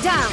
Down.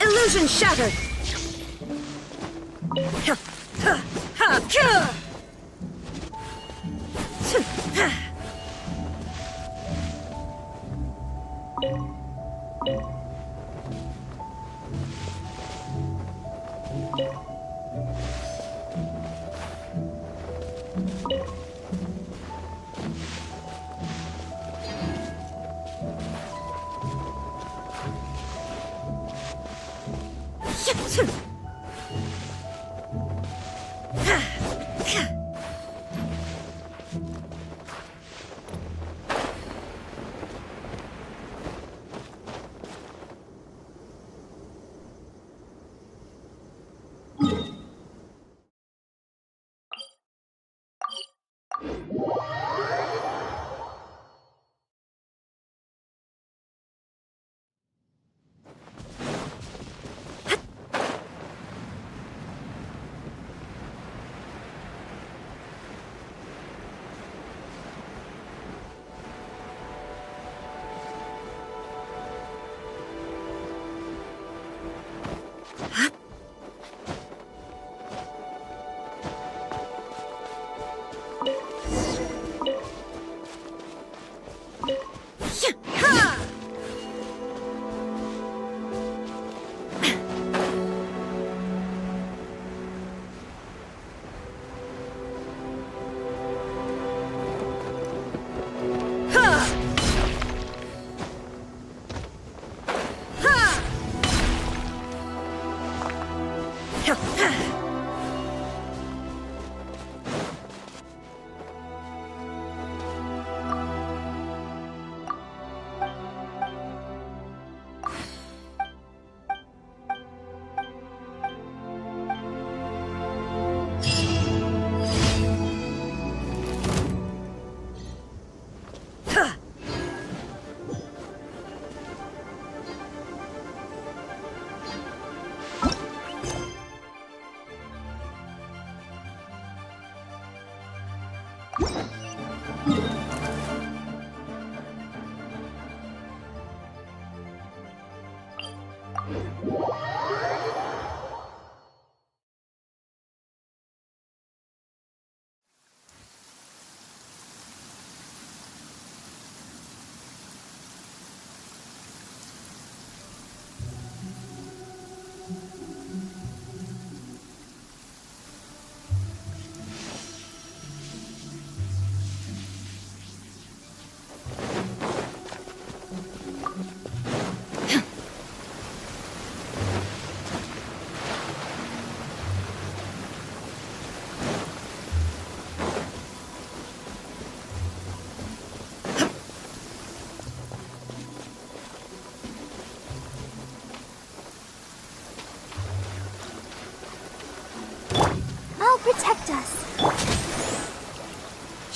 Illusion shattered!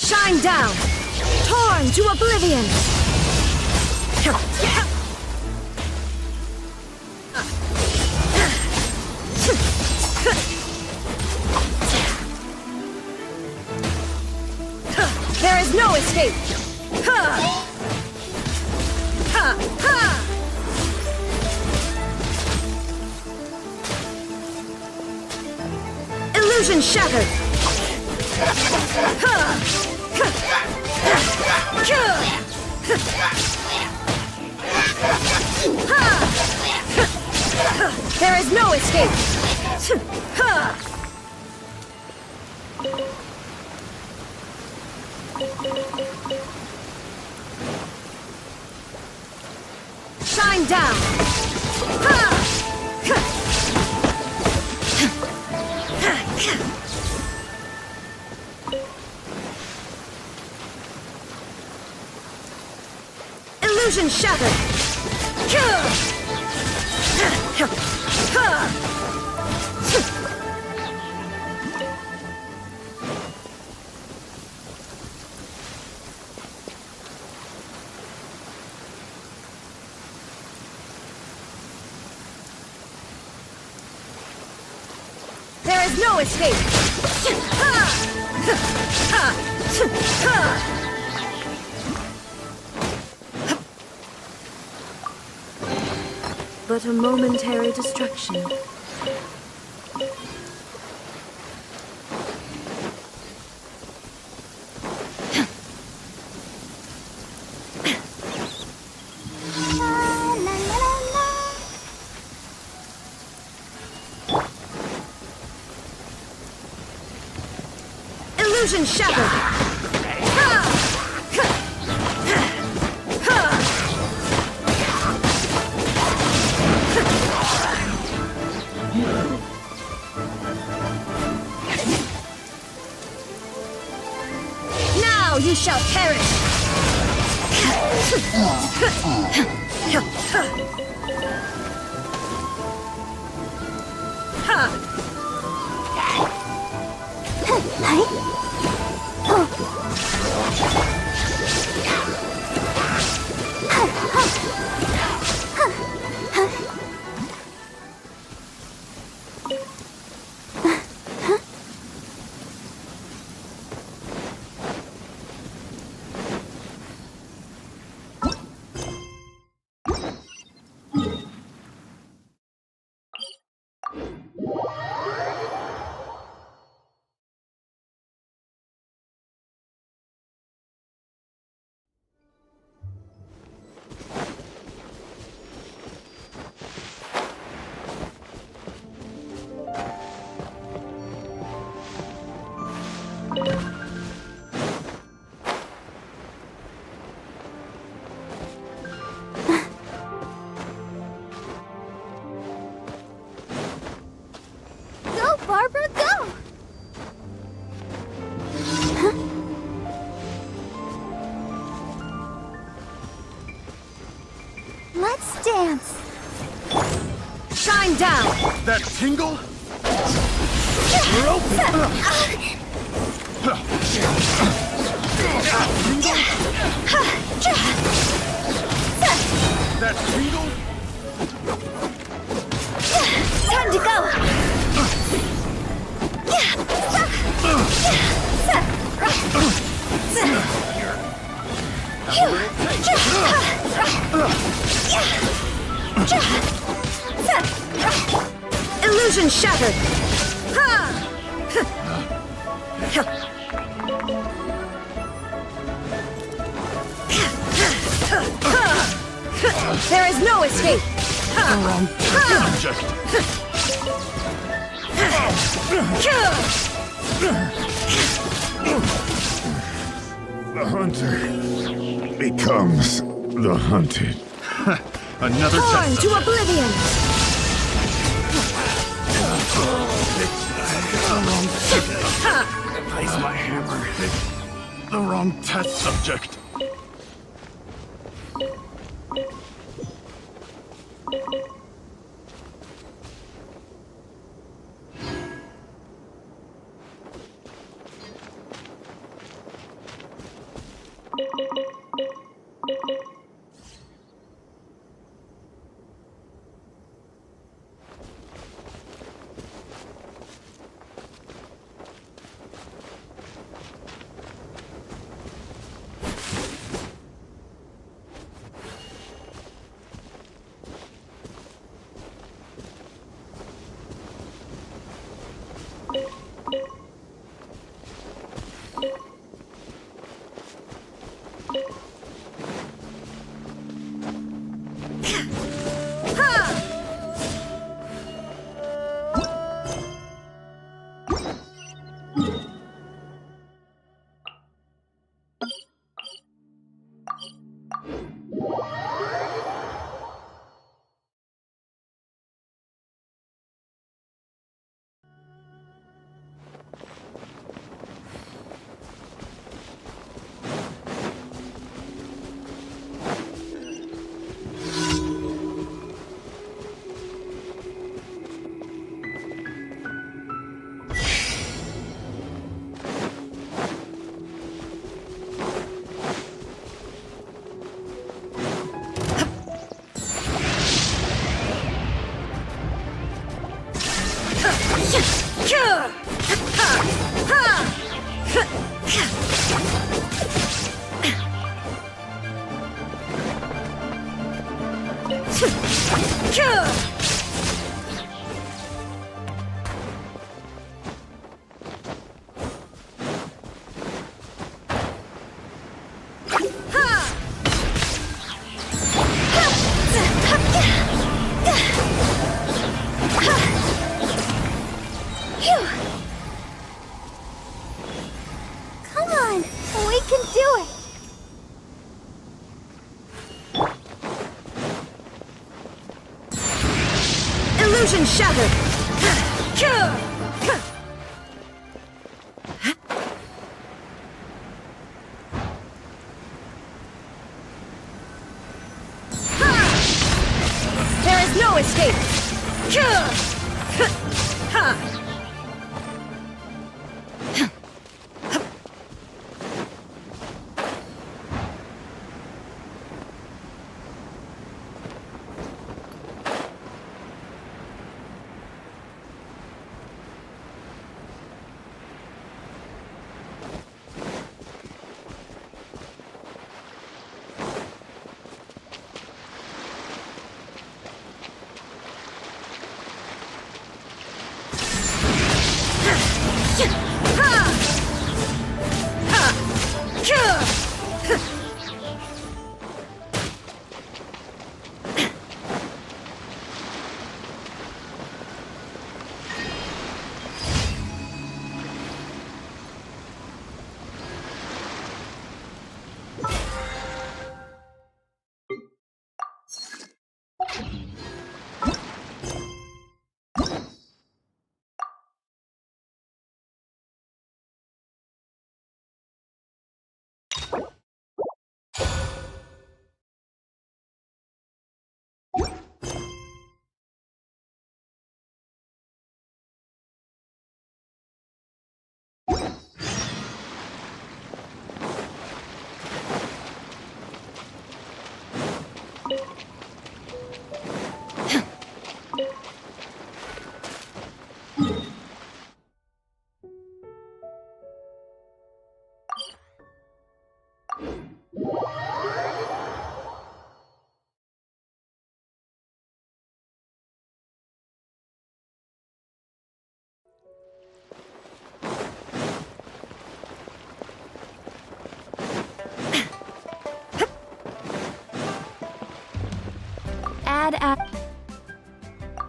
Shine down! Torn to oblivion! There is no escape! Illusion shattered! There is no escape! Shine down! Illusion shattered! There is no escape! But a momentary distraction. Illusion shattered! Now you shall perish! Barbara, go! Let's dance. Shine down! That tingle? That tingle? Time to go! Illusion shattered! There is no escape! The hunter becomes the hunted. Another Torn test. to oblivion! Place my hammer. The wrong test subject. Come on, we can do it. Illusion shattered! There is no escape!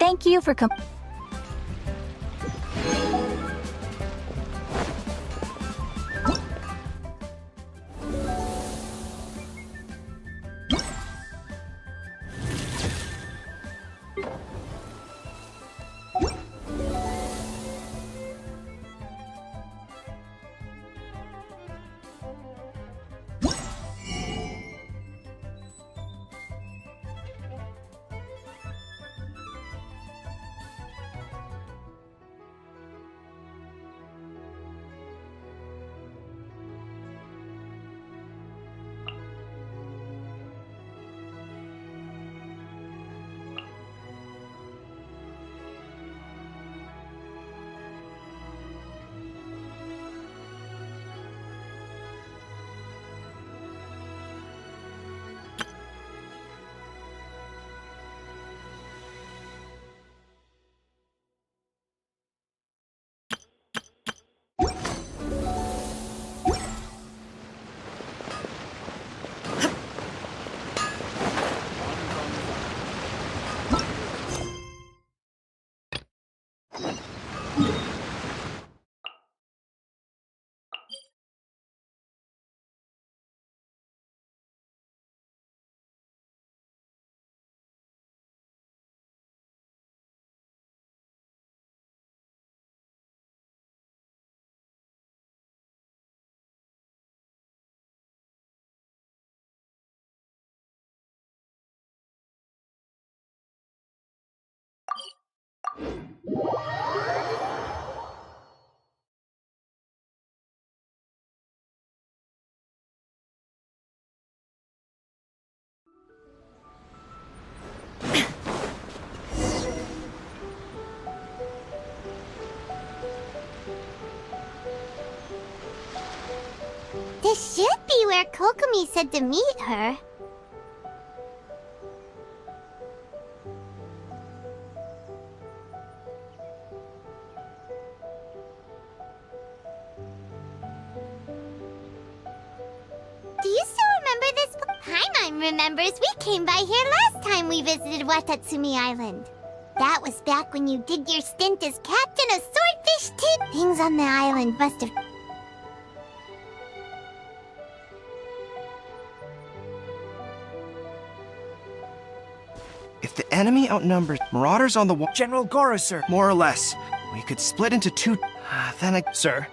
Thank you for This should be where Kokomi said to meet her. Paimon remembers we came by here last time we visited Watatsumi Island. That was back when you did your stint as captain of Swordfish Tip. Things on the island must have... If the enemy outnumbers marauders on the wall, General Goro, sir. more or less, we could split into two. Then I, Sir.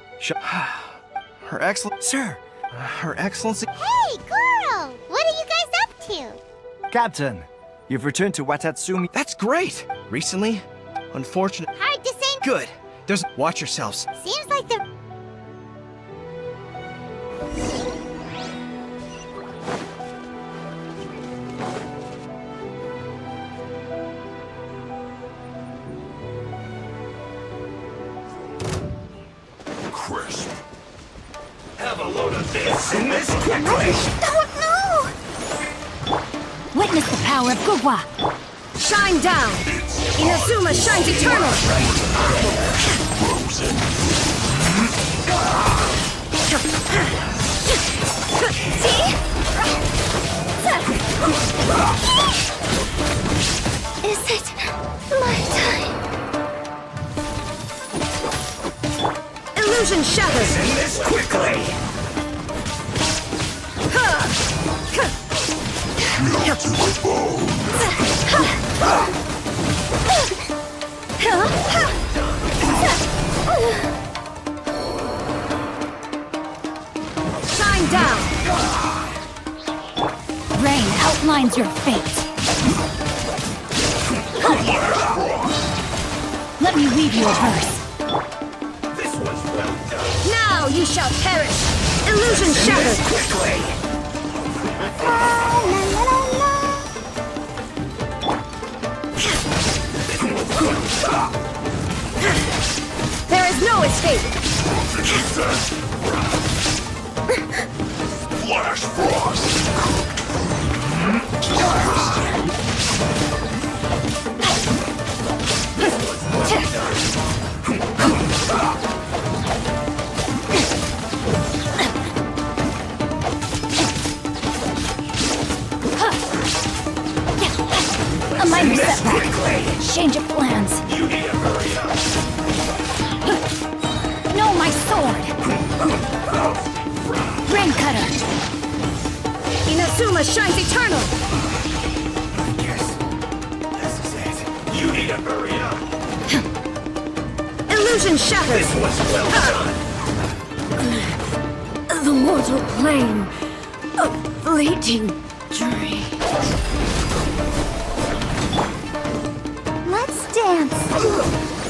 Her Excellency, Sir. Her Excellency. Hey, Goro! What are you guys up to? Captain, you've returned to Watatsumi. That's great. Recently, unfortunate. Hard to say. Good. There's. Watch yourselves. Seems like the... Crisp. Have a load of this in this quickly! Don't know! Witness the power of Gugwa. Shine down. Inazuma shines eternal. Frozen. Is it my time? Illusion shattered. In this quickly! Not to the bone. Shine down. Rain outlines your fate. Let me weave you a verse. This was well done. Now you shall perish. Illusion shattered. Quickly! There is no escape. Flash Frost! A minor setback. Change of plans. You need to hurry up! No, my sword. Rain cutter. Inazuma shines eternal. This is it. You need to hurry up! Illusion shattered. This was well done! The mortal plane. A fleeting dream. Let's dance.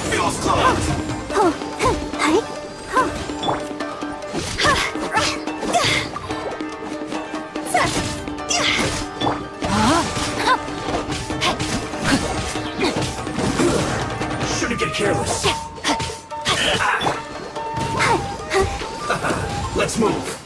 Feels close! Shouldn't get careless. Let's move.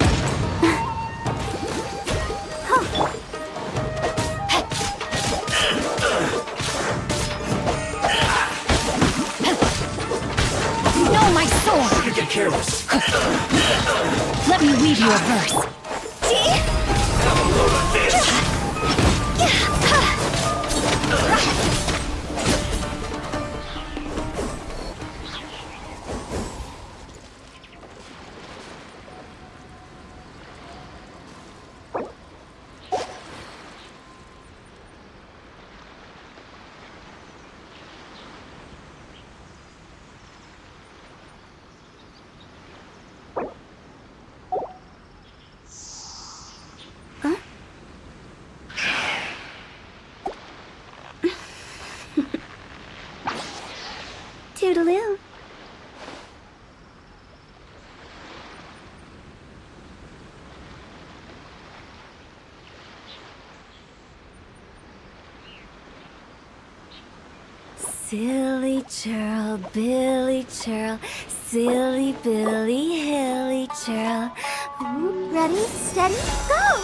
No, my sword. Shouldn't get careless. Let me weave you a verse. Have a load of this. Toodaloo. Silly churl, Billy churl, silly Billy, hilly churl. Ready, steady, go!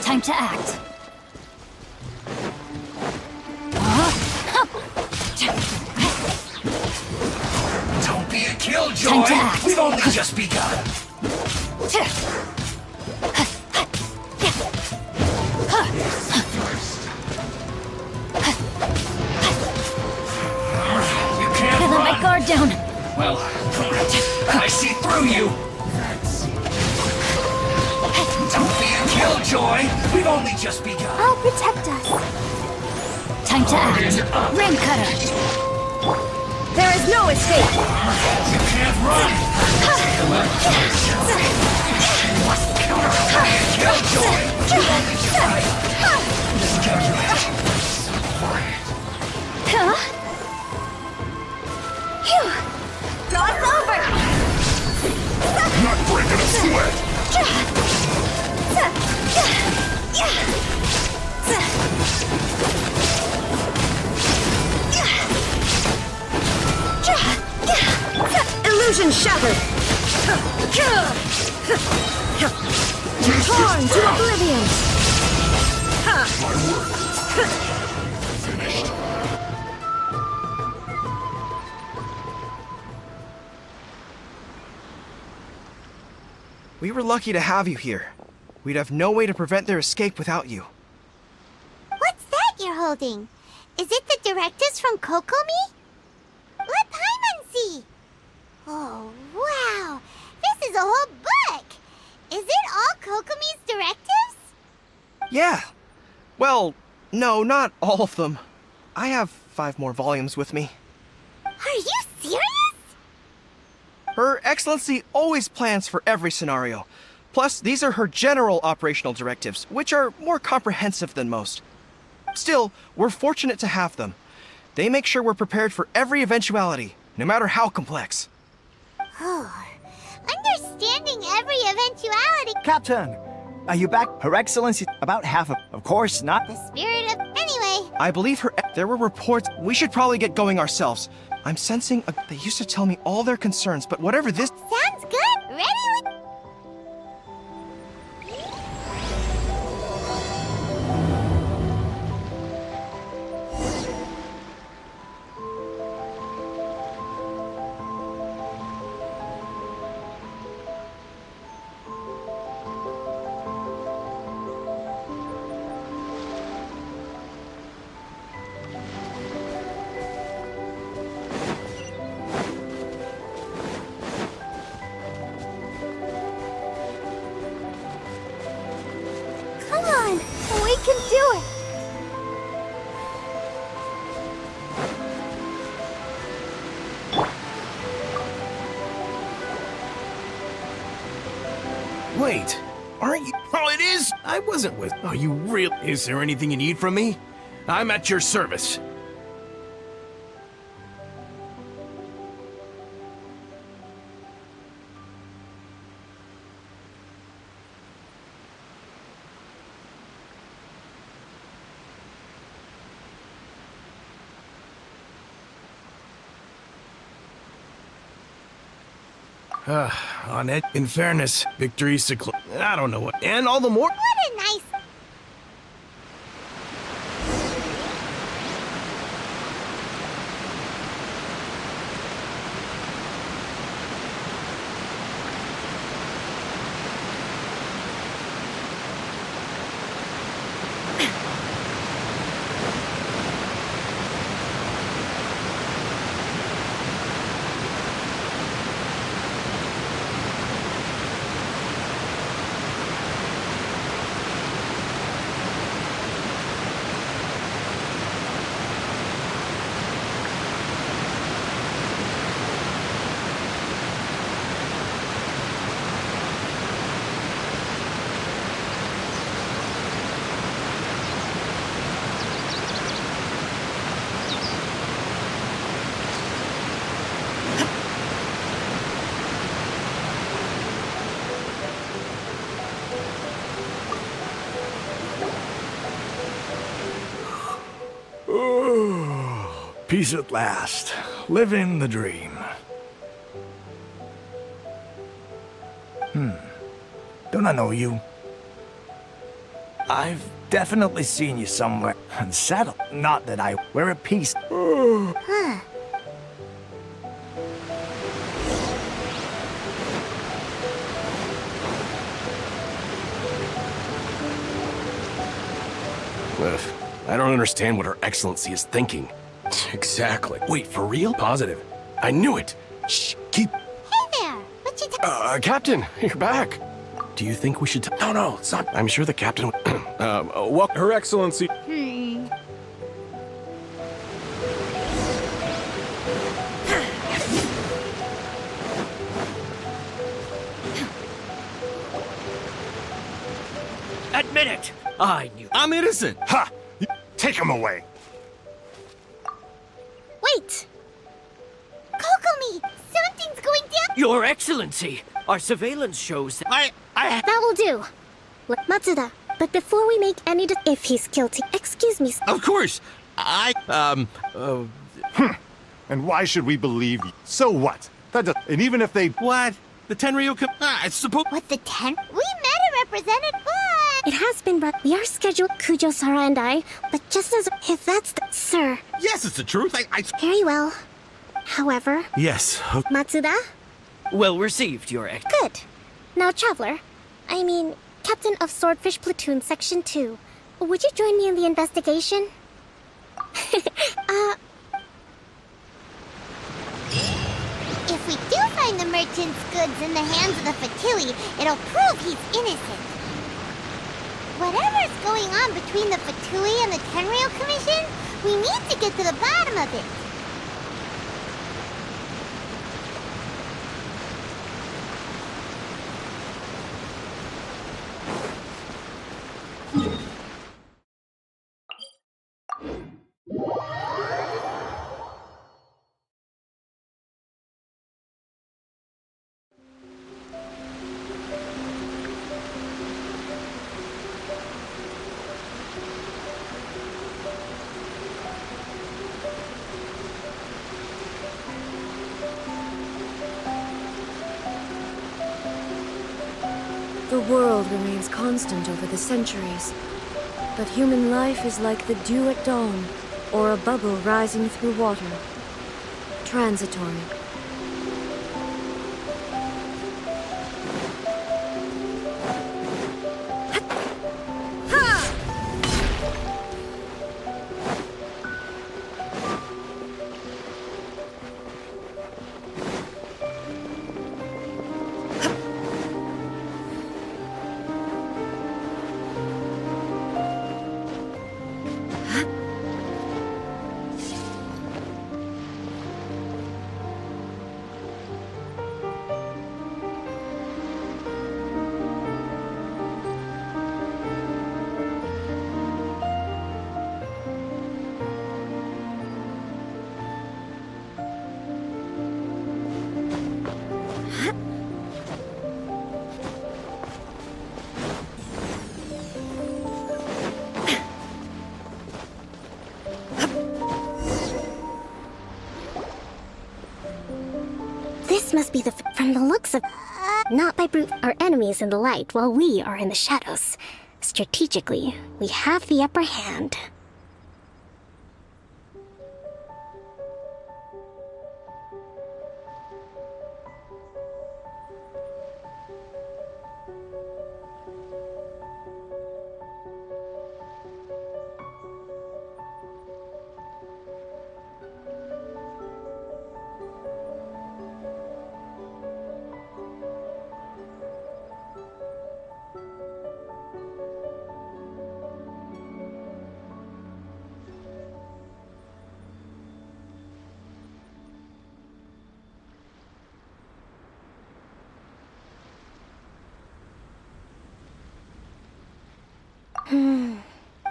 Time to act. Don't be a killjoy! Time to act. We've only just begun! You can't Let my run! guard down. Well, I see through you! Don't be a killjoy! We've only just begun! I'll protect us. Time to act. Ram cutter. There is no escape. You can't run! Killjoy! We've only just begun! Miscalculate! Huh? Phew. Cross over. Not breaking a sweat! Illusion shattered. Torn to oblivion. My work finished. We were lucky to have you here. We'd have no way to prevent their escape without you. What's that you're holding? Is it the directives from Kokomi? Let Paimon see. Oh, wow. This is a whole book. Is it all Kokomi's directives? Yeah. Well, no, not all of them. I have 5 more volumes with me. Are you serious? Her Excellency always plans for every scenario. Plus, these are her general operational directives, which are more comprehensive than most. Still, we're fortunate to have them. They make sure we're prepared for every eventuality, no matter how complex. Oh, understanding every eventuality. Captain, are you back? Her Excellency, about half of course not. The spirit of... Anyway, I believe her. There were reports. We should probably get going ourselves. I'm sensing. They used to tell me all their concerns, but whatever this. sounds good. Ready? Come on, we can do it. Wait, aren't you? Oh, it is? I wasn't with. Oh, you real? Is there anything you need from me? I'm at your service. On it. In fairness, victory's so close. I don't know what. And all the more. What a nice... Peace at last. Living the dream. Don't I know you? I've definitely seen you somewhere unsettled. Not that I wear a piece. Huh. Ugh, I don't understand what Her Excellency is thinking. Exactly. Wait, for real? Positive. I knew it. Shh, keep... Hey there! What you Captain, you're back. Do you think we should No, it's not. I'm sure the captain would... well, Her Excellency... Admit it! I knew. I'm innocent. Ha! Take him away. Wait! Kokomi! Something's going down! Your Excellency, our surveillance shows that That will do. Matsuda, but before we make any if he's guilty, excuse me. Of course. And why should we believe you? So what? And even if they... What? The Tenryu I suppose... What, the 10? We met a represented, but... It has been brought. We are scheduled, Kujo-Sara and I, but just as if that's the... Sir. Yes, it's the truth. Very well. However, Yes. Matsuda? well received, Your Ex. Good. Now, Traveler, I mean, Captain of Swordfish Platoon Section 2, would you join me in the investigation? If we do find the merchant's goods in the hands of the Fatui, it'll prove he's innocent. Whatever's going on between the Fatui and the Tenryu Commission, we need to get to the bottom of it. The world remains constant over the centuries, but human life is like the dew at dawn, or a bubble rising through water. Transitory. This must be from the looks of... Not by brute, our enemies in the light, while we are in the shadows. Strategically, we have the upper hand.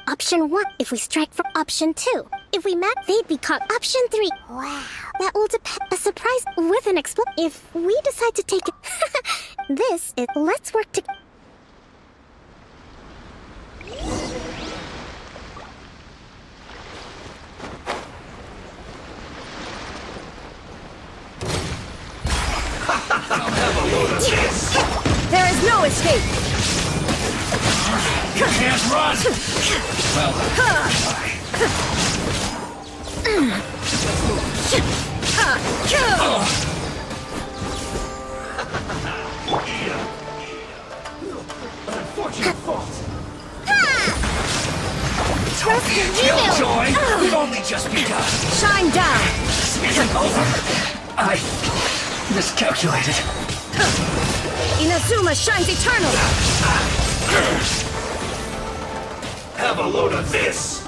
Option 1, if we strike for Option 2. If we match, they'd be caught. Option 3. Wow. That will depend. A surprise with an explosion. If we decide to take it. This is. Let's work to. There is no escape! Can't run! Well, unfortunate fault. Trust me, Killjoy! We've only just begun. Shine down! This isn't over. I miscalculated. Inazuma shines eternal! Have a load of this!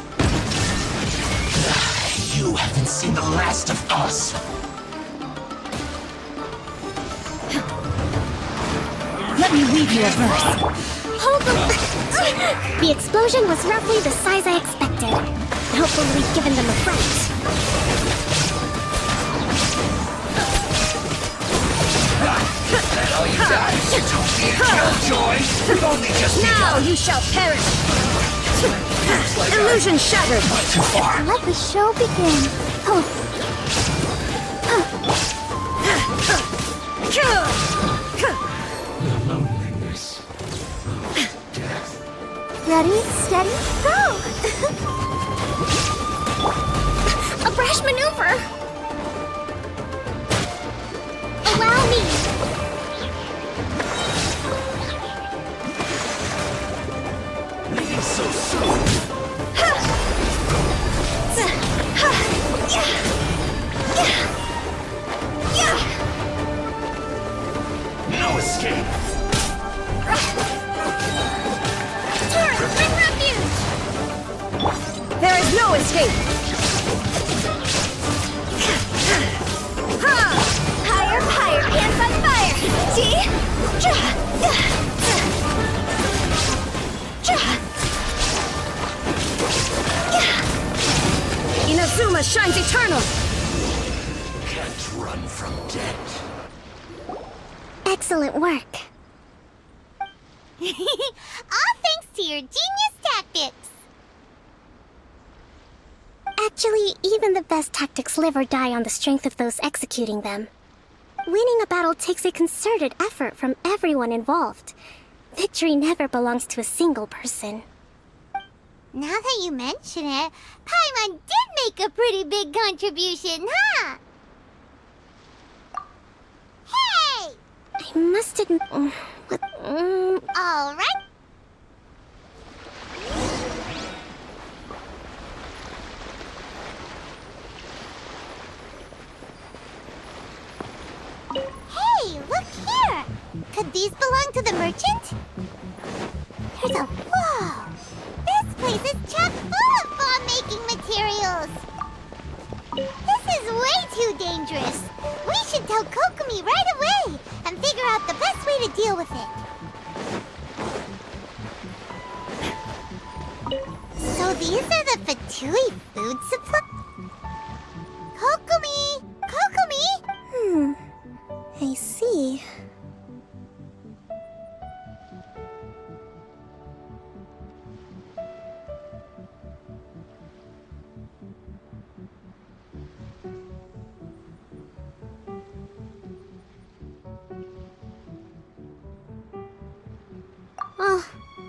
You haven't seen the last of us. Let me weave you a verse. Hold the... The explosion was roughly the size I expected. Hopefully we've given them a fright. That all you got? Don't be a killjoy! We've only just Now begun. you shall perish! Illusion shattered! Too far. let the show begin. Oh, Loneliness. Death. ready, steady, go! A brash maneuver! Allow me! Leaving so soon. No escape. Turret, bring refuge! There is no escape! Higher, higher, hands on fire! See? Inazuma shines eternal! Can't run from death. Excellent work. All thanks to your genius tactics. Actually, even the best tactics live or die on the strength of those executing them. Winning a battle takes a concerted effort from everyone involved. Victory never belongs to a single person. Now that you mention it, Paimon did make a pretty big contribution, huh? Hey! I must admit... What... All right. Hey, look here! Could these belong to the merchant? There's a... Whoa! This place is chock full of bomb-making materials! This is way too dangerous! We should tell Kokomi right away and figure out the best way to deal with it. So these are the Fatui food supply... Kokomi! Kokomi! I see. Oh,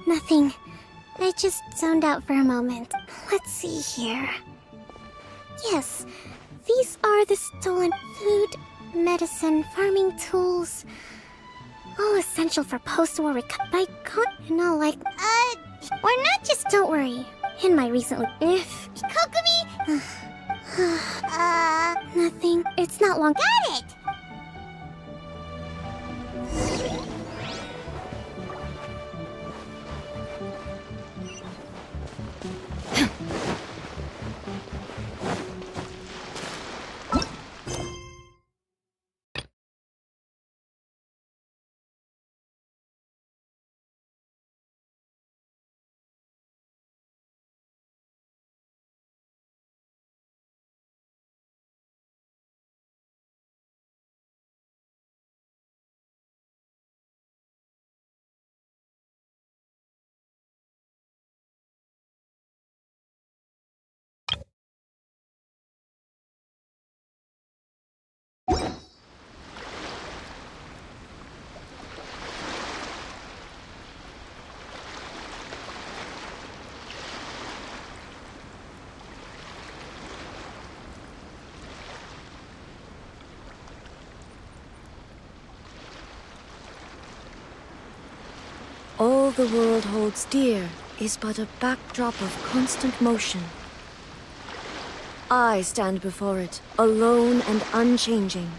nothing. I just zoned out for a moment. Let's see here. Yes, these are the stolen food, medicine, farming tools. All essential for post-war recovery. And all like... We're not just... Don't worry. In my recently... If... Kokomi! Nothing. It's not long... Got it! all the world holds dear is but a backdrop of constant motion. I stand before it, alone and unchanging.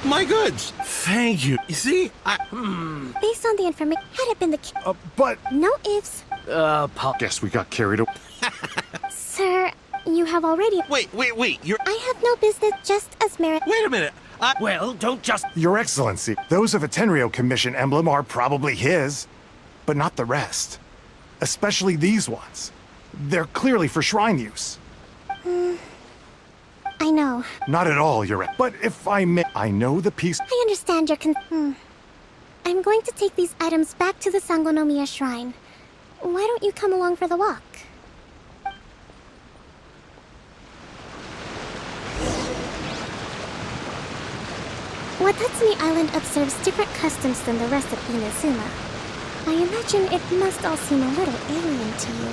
My goods! Thank you. You see, Based on the information, had it been the But no ifs, guess we got carried away. sir, you have already. Wait, you're... I have no business just as merit. Wait a minute. Well, don't just... Your Excellency, those of a Tenryo Commission emblem are probably his, but not the rest. Especially these ones. They're clearly for shrine use. I know. Not at all, But if I may, I know the piece. I understand your I'm going to take these items back to the Sangonomiya Shrine. Why don't you come along for the walk? Watatsumi Island observes different customs than the rest of Inazuma. I imagine it must all seem a little alien to you.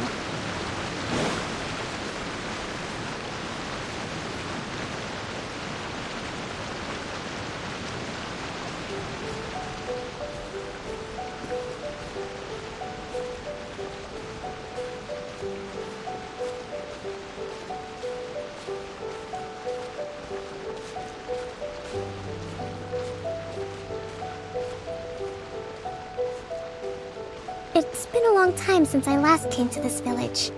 It's been a long time since I last came to this village.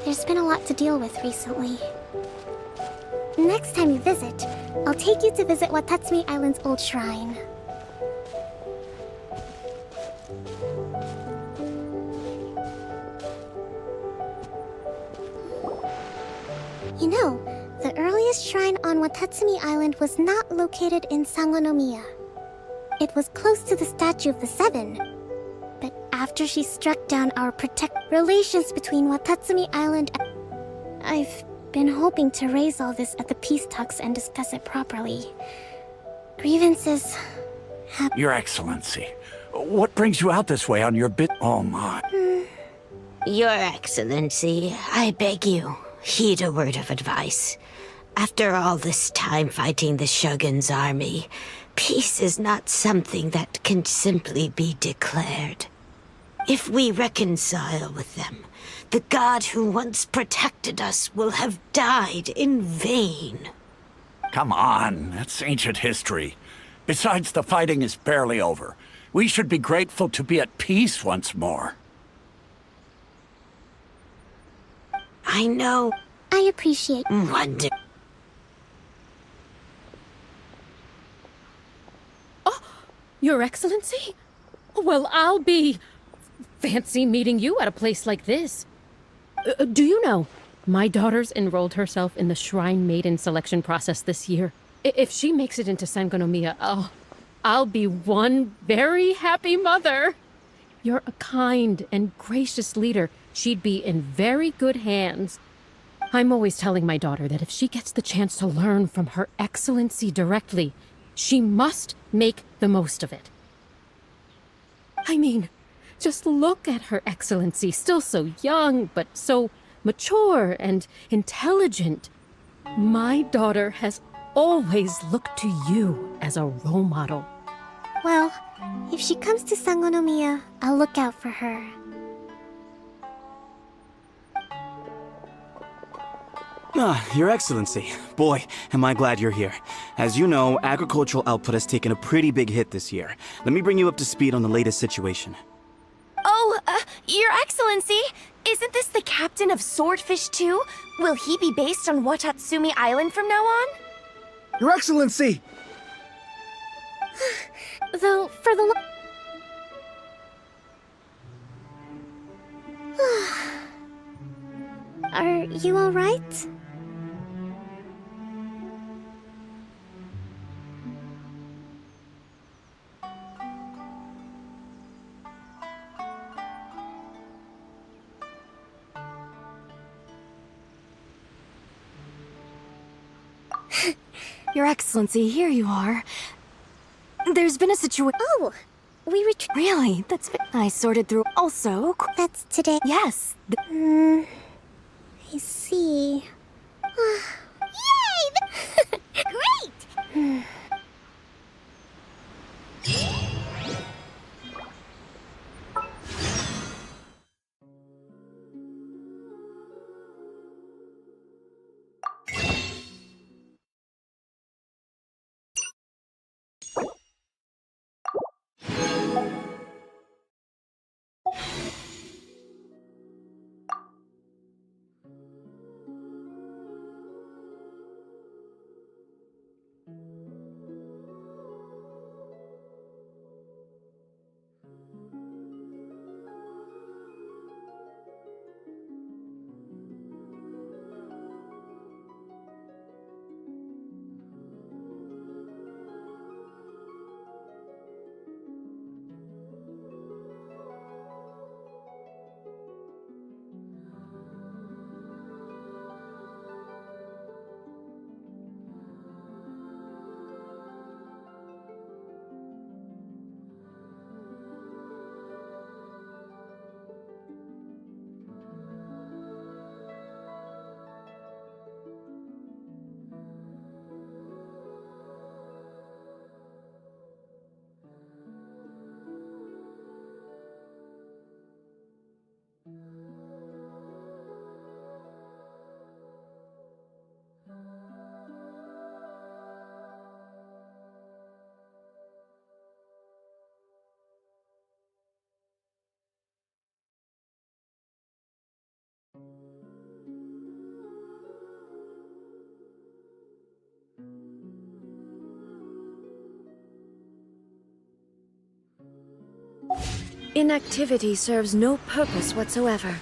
There's been a lot to deal with recently. Next time you visit, I'll take you to visit Watatsumi Island's old shrine. You know, the earliest shrine on Watatsumi Island was not located in Sangonomiya. It was close to the Statue of the Seven. But after she struck down our relations between Watatsumi Island and... I've been hoping to raise all this at the peace talks and discuss it properly. Grievances have... Your Excellency, what brings you out this way on your bit? Oh my. Your Excellency, I beg you, heed a word of advice. After all this time fighting the Shogun's army, peace is not something that can simply be declared. If we reconcile with them, the god who once protected us will have died in vain. Come on, that's ancient history. Besides, the fighting is barely over. We should be grateful to be at peace once more. I know. I appreciate... Wonder... Your Excellency? Well, I'll be... fancy meeting you at a place like this. Do you know, my daughter's enrolled herself in the Shrine Maiden selection process this year. If she makes it into Sangonomiya, I'll be one very happy mother. You're a kind and gracious leader. She'd be in very good hands. I'm always telling my daughter that if she gets the chance to learn from Her Excellency directly, she must make the most of it. I mean, just look at Her Excellency, still so young, but so mature and intelligent. My daughter has always look to you as a role model. Well, if she comes to Sangonomiya, I'll look out for her. Your Excellency. Boy, am I glad you're here. As you know, agricultural output has taken a pretty big hit this year. Let me bring you up to speed on the latest situation. Oh, Your Excellency, isn't this the captain of Swordfish 2? Will he be based on Watatsumi Island from now on? Your Excellency! Though, for the Are you alright? Your Excellency, here you are. There's been a situation. Oh, we retreat. Really? I sorted through. Also, That's today. yes. I see. Yay! Great! Inactivity serves no purpose whatsoever.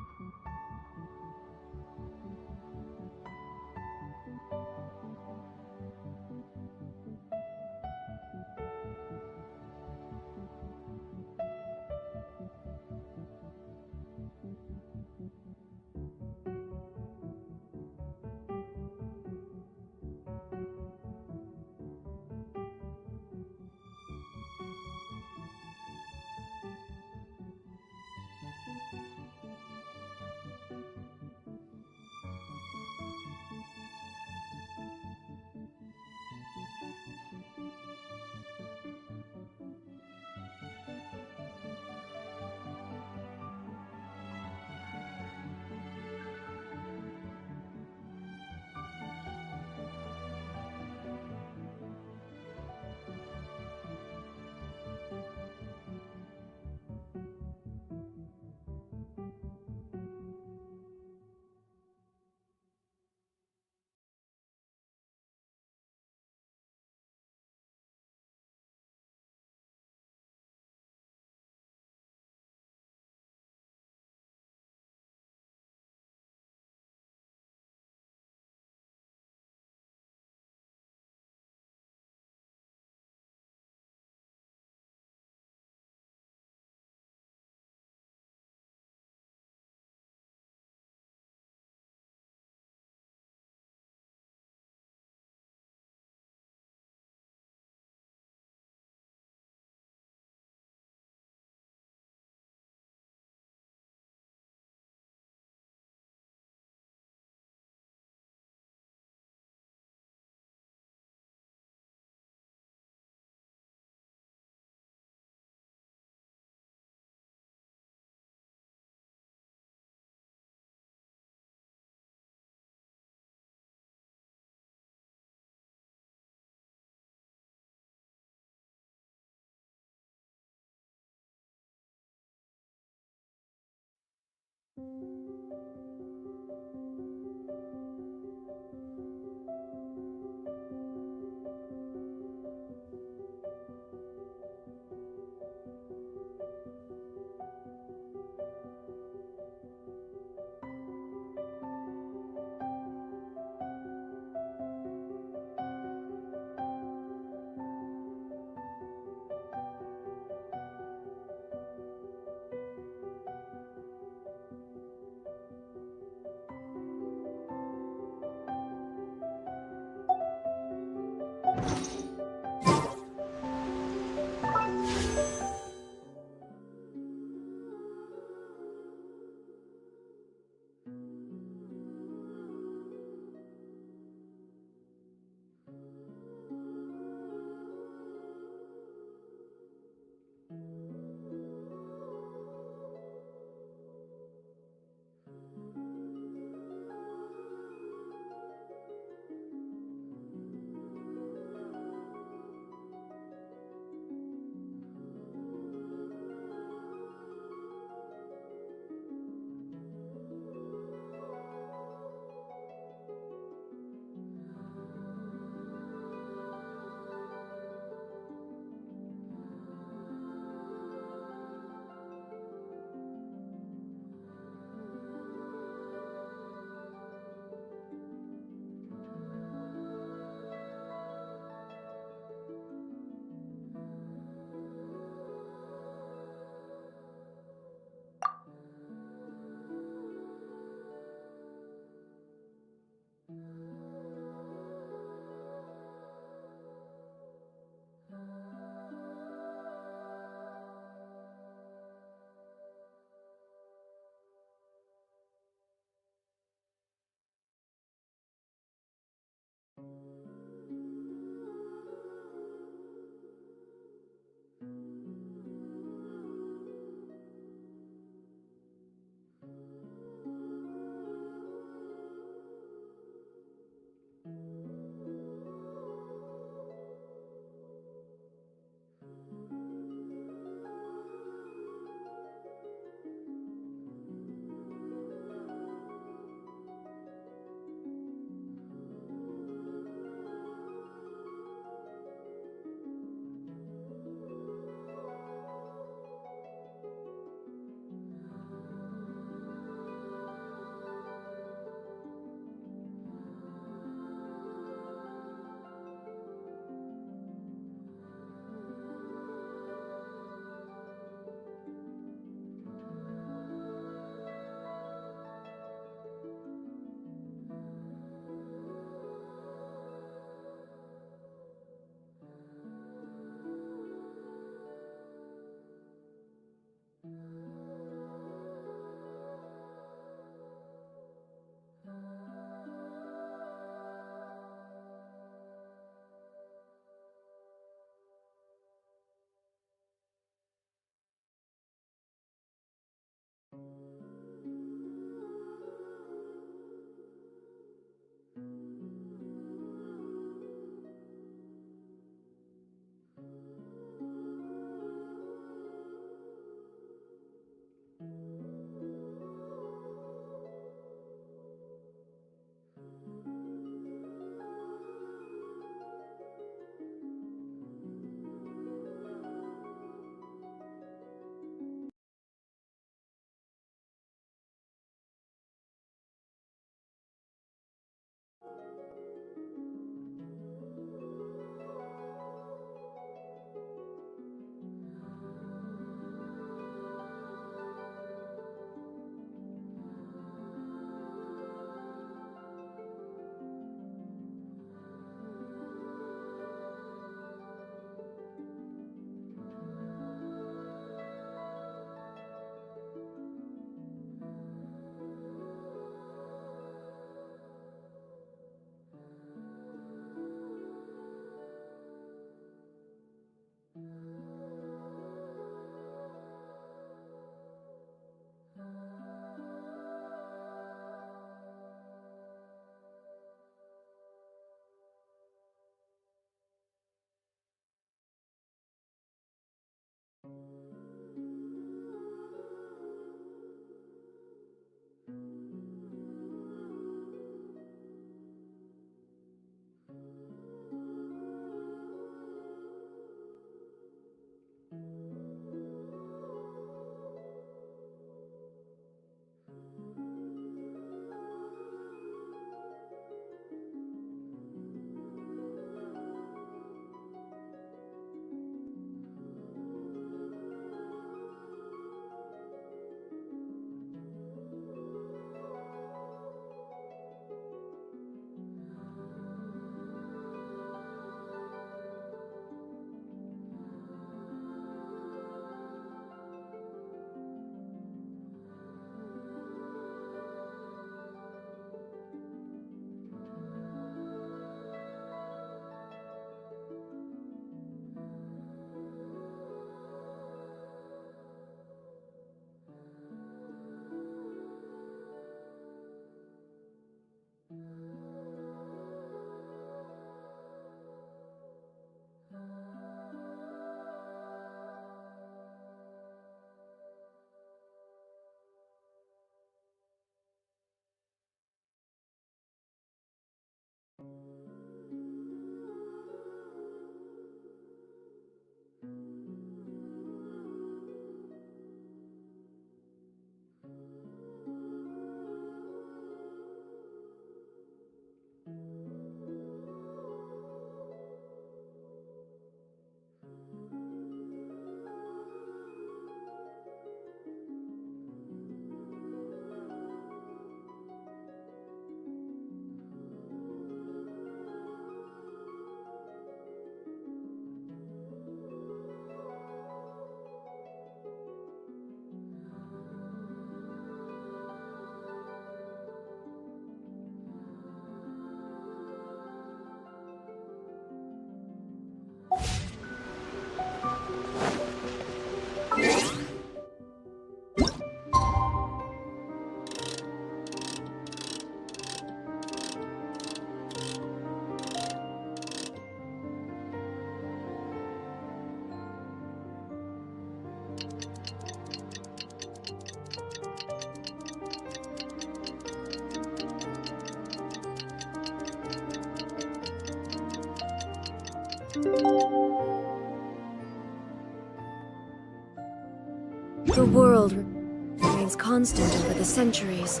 The world remains constant over the centuries,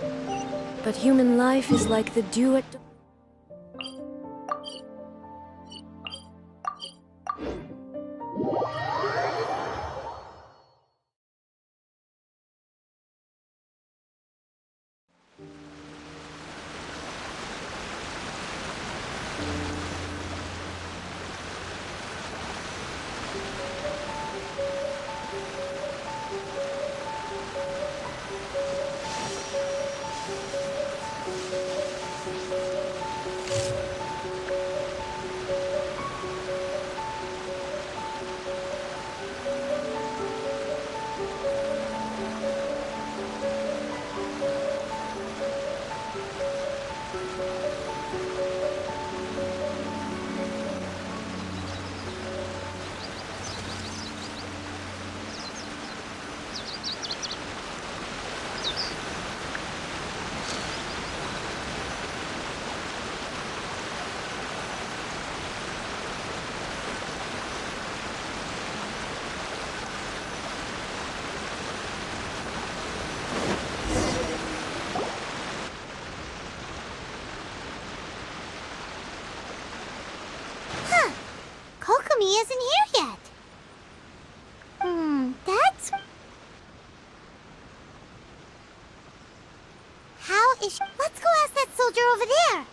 but human life is like the dew at dawn. Kokomi isn't here yet. That's... How is she... Let's go ask that soldier over there.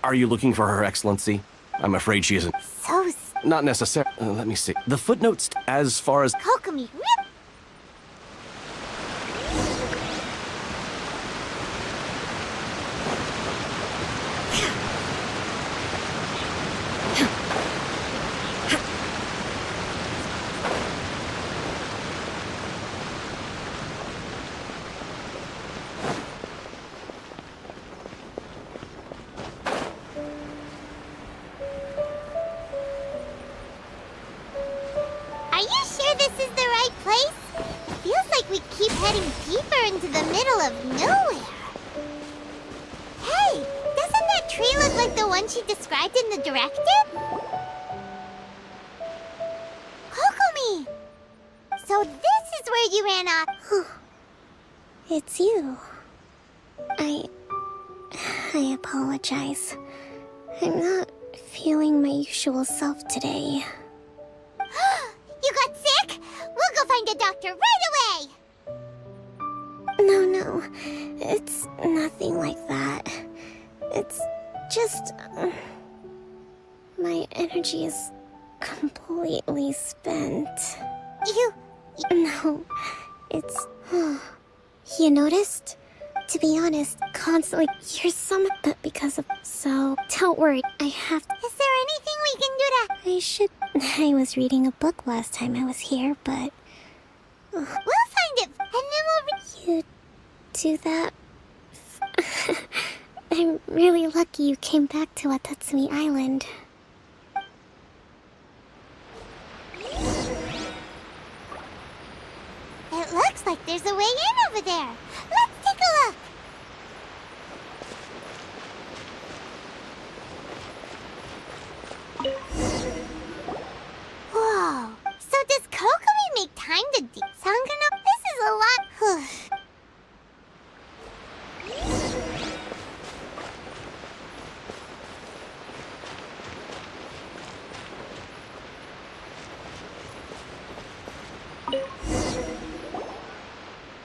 Are you looking for Her Excellency? I'm afraid she isn't. So... Not necessarily. Let me see. The footnotes as far as... Kokomi, Are you sure this is the right place? It feels like we keep heading deeper into the middle of nowhere. Hey, doesn't that tree look like the one she described in the directive? Kokomi! So this is where you ran off. It's you. I apologize. I'm not feeling my usual self today. You got sick? We'll go find a doctor right away! No, it's nothing like that. It's just... my energy is completely spent. No, it's... You noticed? To be honest, constantly you're some... But because of... So, don't worry, I have... Is there anything we can do to... I was reading a book last time I was here, but... We'll find it, and then we'll... You do that? I'm really lucky you came back to Watatsumi Island. It looks like there's a way in over there. Let's take a look. Whoa. So does Kokomi make time to Sangano? This is a lot.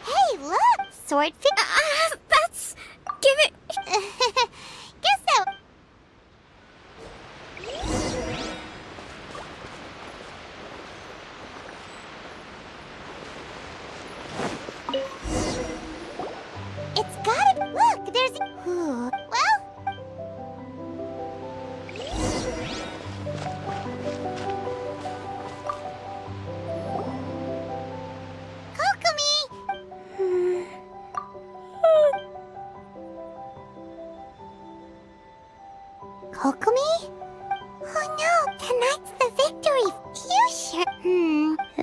Hey, look! Swordfish. That's... Give it... Guess that... It's gotta... Look, there's... Well... Kokomi! Kokomi? Oh no, tonight's the victory. You sure?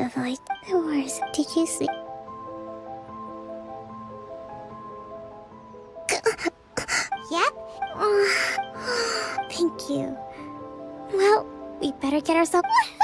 Avoid the wars. Did you see? Yep. Thank you. Well, we better get ourselves. Woohoo!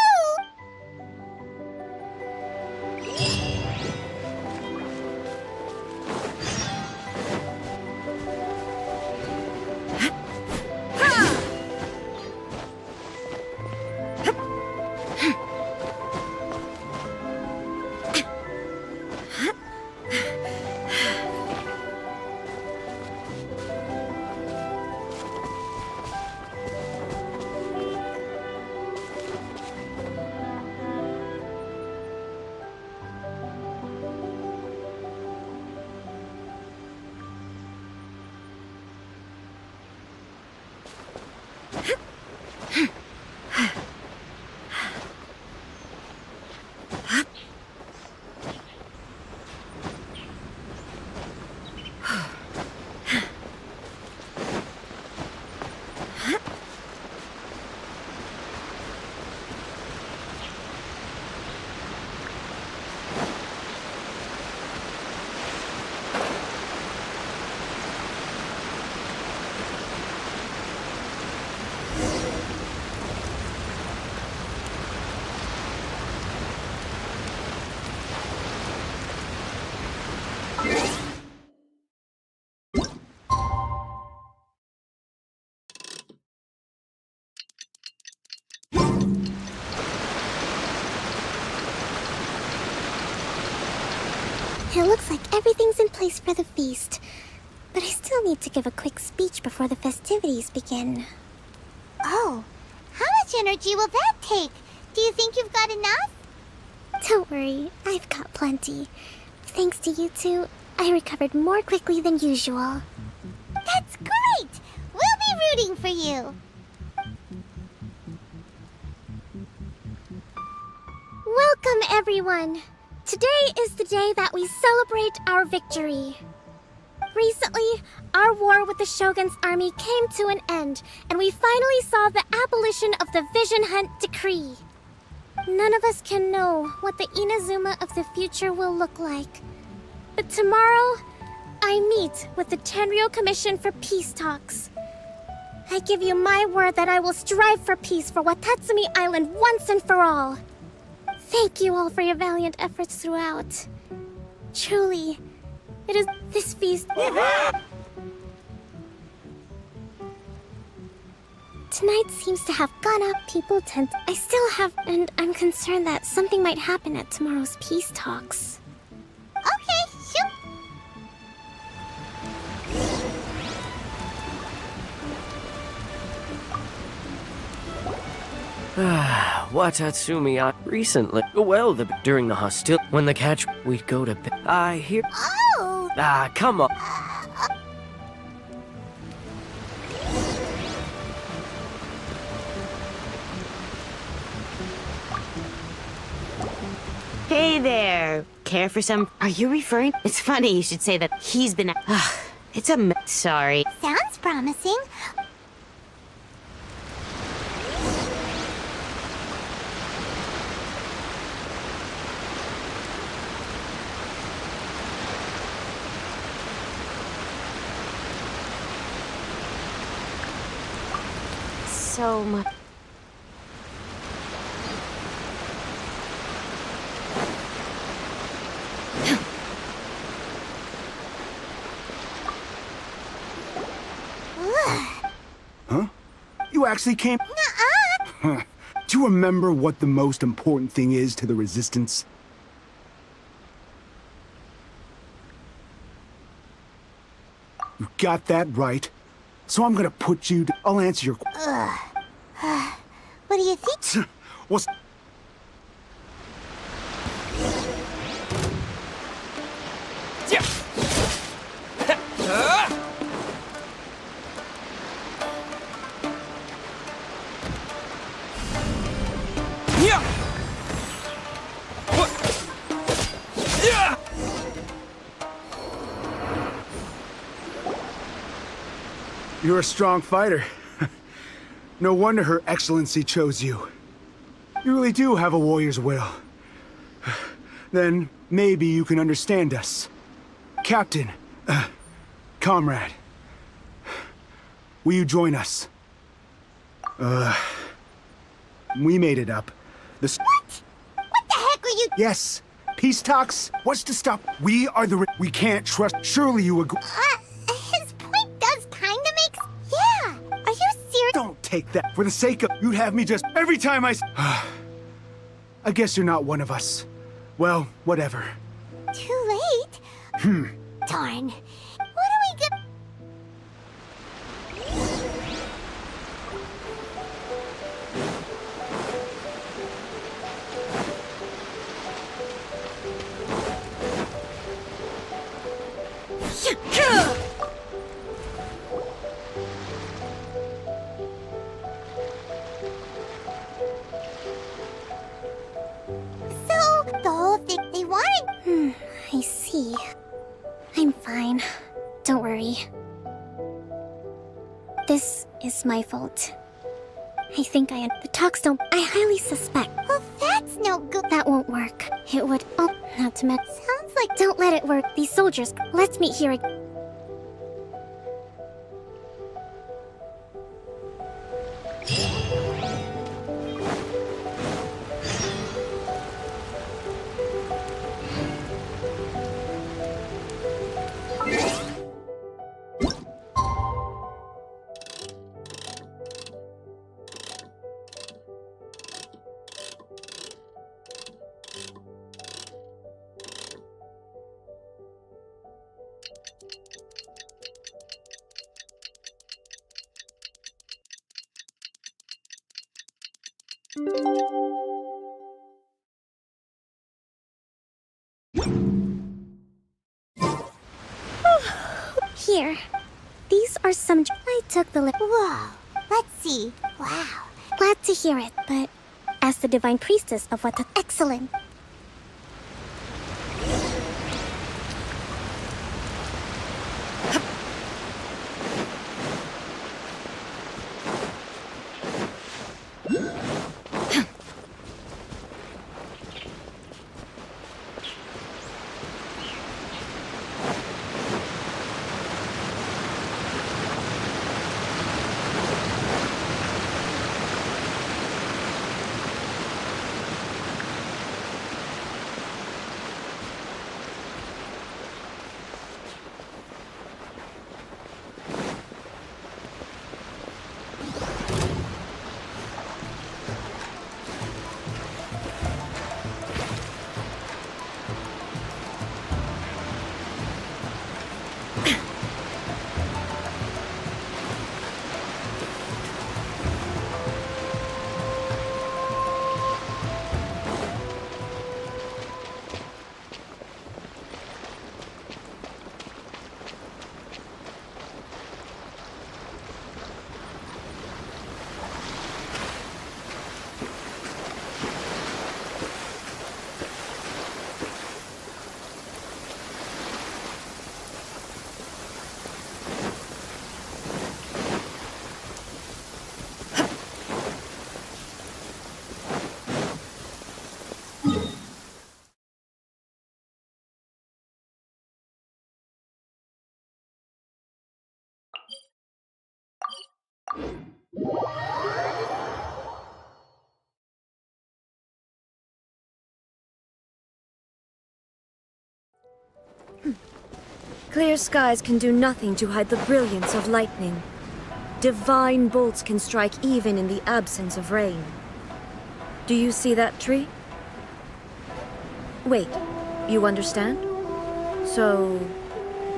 It looks like everything's in place for the feast. But I still need to give a quick speech before the festivities begin. Oh, how much energy will that take? Do you think you've got enough? Don't worry, I've got plenty. Thanks to you two, I recovered more quickly than usual. That's great! We'll be rooting for you. Welcome, everyone! Today is the day that we celebrate our victory. Recently, our war with the Shogun's army came to an end, and we finally saw the abolition of the Vision Hunt Decree. None of us can know what the Inazuma of the future will look like. But tomorrow, I meet with the Tenryou Commission for Peace Talks. I give you my word that I will strive for peace for Watatsumi Island once and for all. Thank you all for your valiant efforts throughout. Truly, it is this feast. Tonight seems to have gone up. People tend. I still have, and I'm concerned that something might happen at tomorrow's peace talks. Okay, shoot. Watatsumi, recently. Well, during the hostility, when the catch, we'd go to bed. I hear. Oh! Come on. Hey there. Care for some? Are you referring? It's funny you should say that. He's been. It's a. Sorry. Sounds promising. So much. Huh? You actually came? Nuh-uh. Do you remember what the most important thing is to the Resistance? You got that right. So I'm gonna put you... I'll answer your... What do you think? What's... You're a strong fighter. No wonder Her Excellency chose you. You really do have a warrior's will. Then maybe you can understand us. Captain, comrade, will you join us? We made it up. What? What the heck are you... Yes. Peace talks. What's to stop? We are the... We can't trust... Surely you agree... His point does kinda make Yeah. Are you serious? Don't take that. For the sake of... You'd have me just... Every time I... I guess you're not one of us. Well, whatever. Too late? Darn. What are we gonna... So, the whole thing they wanted... I see. I'm fine. Don't worry. This is my fault. I think the talks don't... I highly suspect. Well, that's no good. That won't work. It would... Oh, not to mention... Sounds like... Don't let it work. These soldiers... Let's meet here again. Here. These are some... I took the... Whoa. Let's see. Wow. Glad to hear it, but... As the Divine Priestess of what... Excellent. Clear skies can do nothing to hide the brilliance of lightning. Divine bolts can strike even in the absence of rain. Do you see that tree? Wait, you understand? So,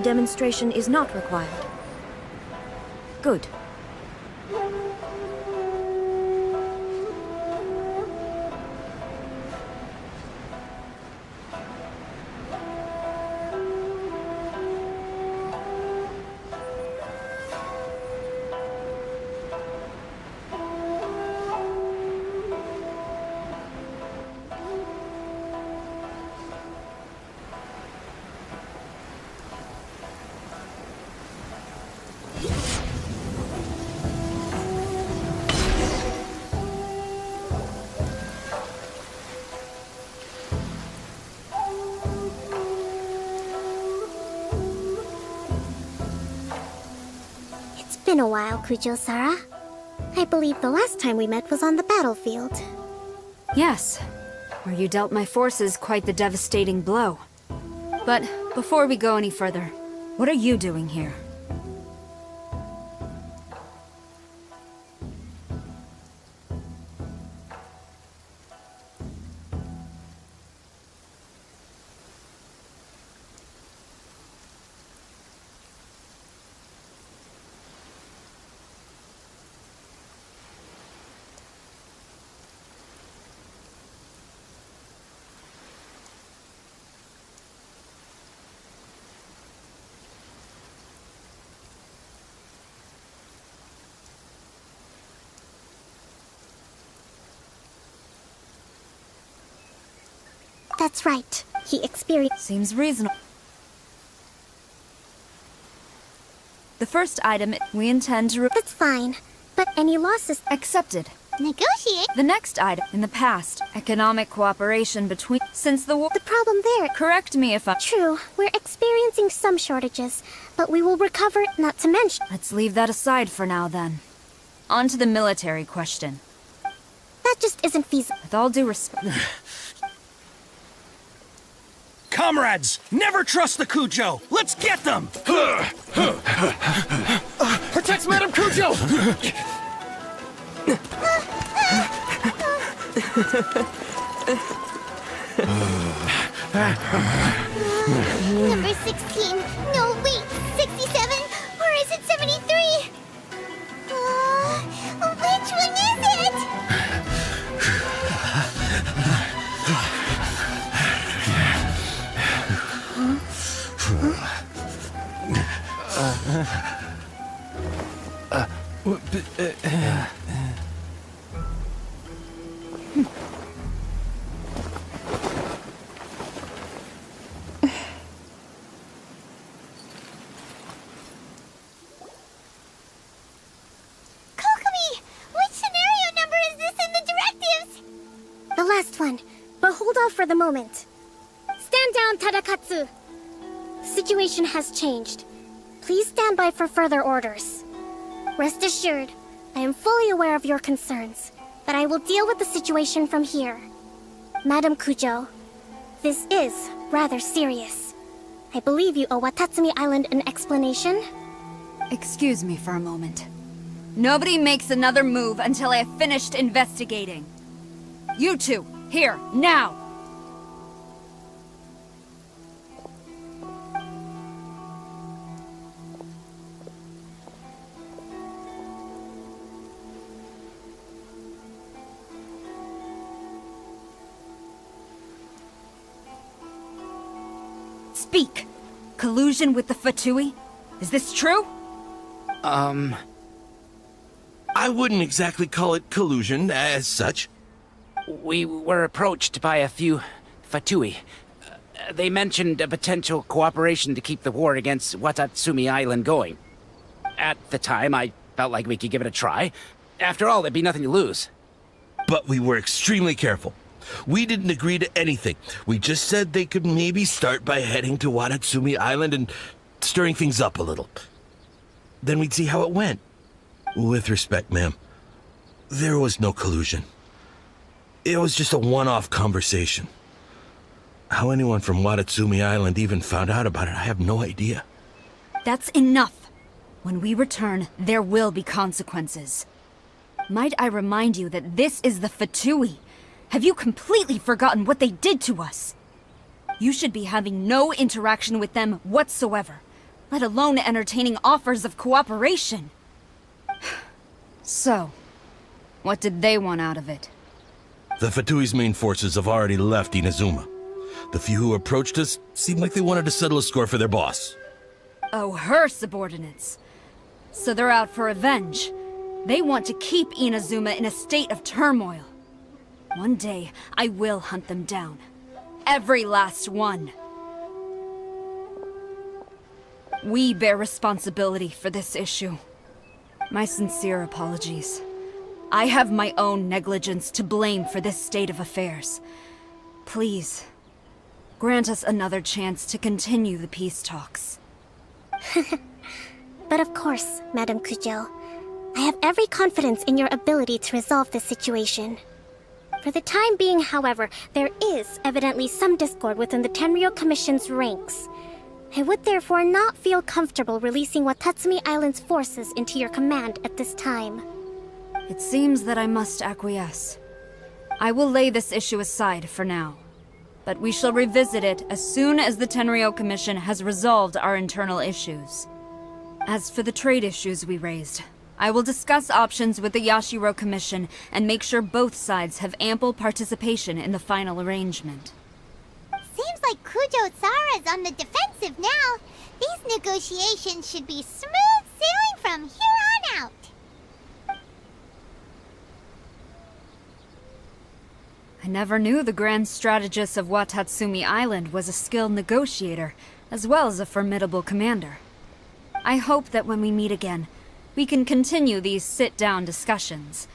demonstration is not required. Good. It's been a while, Kujo-Sara. I believe the last time we met was on the battlefield. Yes, where you dealt my forces quite the devastating blow. But before we go any further, what are you doing here? That's right. He experienced... Seems reasonable. The first item, we intend to... That's fine. But any losses... Accepted. Negotiate? The next item, in the past, economic cooperation between... Since the war... The problem there... Correct me if I... True, we're experiencing some shortages, but we will recover, not to mention... Let's leave that aside for now, then. On to the military question. That just isn't feasible. With all due respect... Comrades, never trust the Cujo! Let's get them! Protect Madame Cujo! Number 16. No, wait. 67? Or is it 73? Which one is it? The last one, but hold off for the moment. Stand down, Tadakatsu. Situation has changed. Please stand by for further orders. Rest assured, I am fully aware of your concerns, but I will deal with the situation from here. Madam Cujo, this is rather serious. I believe you owe Watatsumi Island an explanation. Excuse me for a moment. Nobody makes another move until I have finished investigating. You two, here, now! Speak! Collusion with the Fatui? Is this true? I wouldn't exactly call it collusion as such. We were approached by a few Fatui. They mentioned a potential cooperation to keep the war against Watatsumi Island going. At the time, I felt like we could give it a try. After all, there'd be nothing to lose. But we were extremely careful. We didn't agree to anything. We just said they could maybe start by heading to Watatsumi Island and stirring things up a little. Then we'd see how it went. With respect, ma'am, there was no collusion. It was just a one-off conversation. How anyone from Watatsumi Island even found out about it, I have no idea. That's enough. When we return, there will be consequences. Might I remind you that this is the Fatui? Have you completely forgotten what they did to us? You should be having no interaction with them whatsoever, let alone entertaining offers of cooperation. So, what did they want out of it? The Fatui's main forces have already left Inazuma. The few who approached us seemed like they wanted to settle a score for their boss. Oh, her subordinates. So they're out for revenge. They want to keep Inazuma in a state of turmoil. One day, I will hunt them down. Every last one. We bear responsibility for this issue. My sincere apologies. I have my own negligence to blame for this state of affairs. Please, grant us another chance to continue the peace talks. But of course, Madam Cujo. I have every confidence in your ability to resolve this situation. For the time being, however, there is evidently some discord within the Tenryou Commission's ranks. I would therefore not feel comfortable releasing Watatsumi Island's forces into your command at this time. It seems that I must acquiesce. I will lay this issue aside for now. But we shall revisit it as soon as the Tenryou Commission has resolved our internal issues. As for the trade issues we raised, I will discuss options with the Yashiro Commission and make sure both sides have ample participation in the final arrangement. Seems like Kujo-Sara's on the defensive now. These negotiations should be smooth sailing from here on out. I never knew the grand strategist of Watatsumi Island was a skilled negotiator, as well as a formidable commander. I hope that when we meet again, we can continue these sit-down discussions.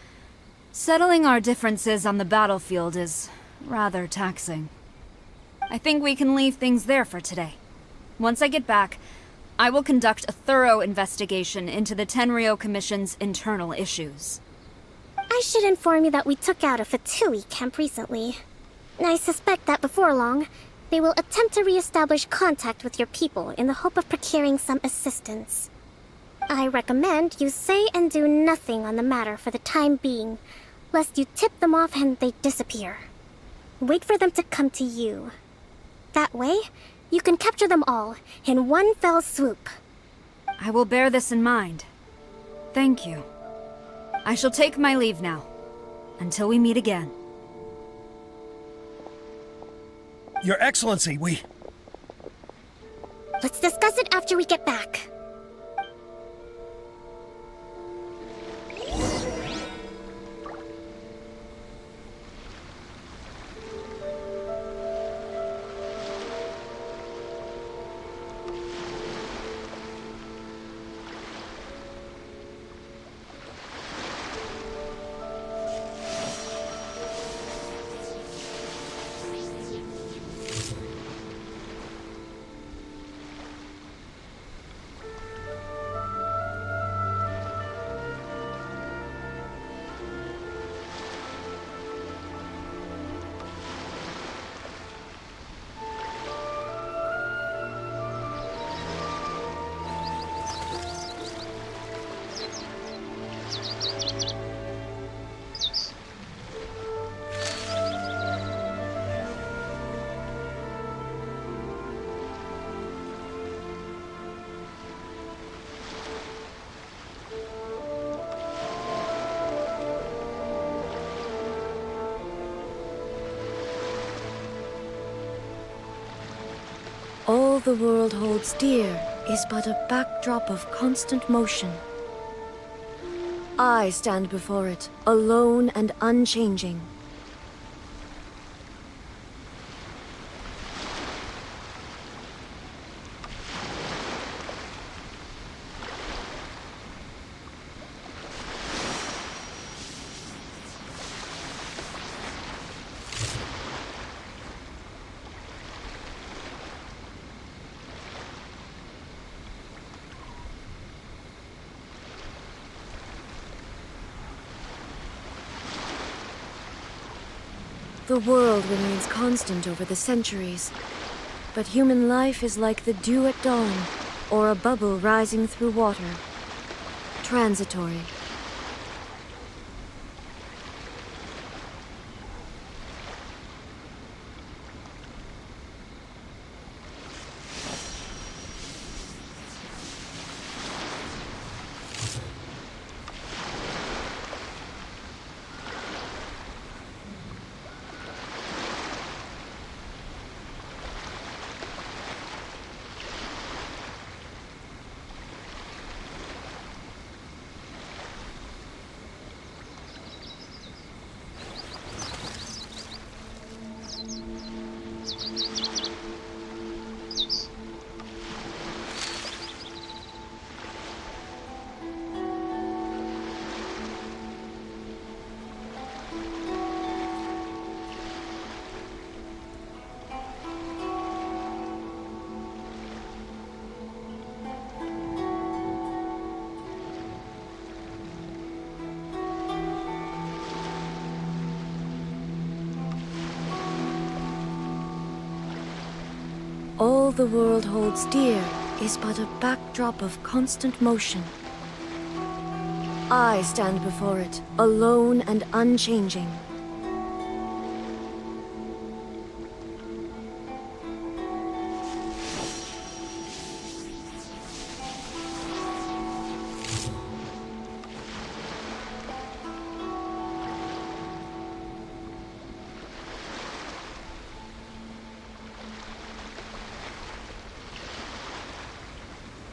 Settling our differences on the battlefield is rather taxing. I think we can leave things there for today. Once I get back, I will conduct a thorough investigation into the Tenryou Commission's internal issues. I should inform you that we took out a Fatui camp recently. I suspect that before long, they will attempt to re-establish contact with your people in the hope of procuring some assistance. I recommend you say and do nothing on the matter for the time being, lest you tip them off and they disappear. Wait for them to come to you. That way, you can capture them all in one fell swoop. I will bear this in mind. Thank you. I shall take my leave now. Until we meet again. Your Excellency, we... Let's discuss it after we get back. All the world holds dear is but a backdrop of constant motion. I stand before it, alone and unchanging. The world remains constant over the centuries, but human life is like the dew at dawn, or a bubble rising through water. Transitory. All the world holds dear is but a backdrop of constant motion. I stand before it, alone and unchanging.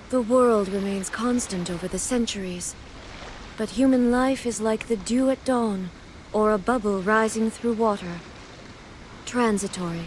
The world remains constant over the centuries, but human life is like the dew at dawn, or a bubble rising through water. Transitory.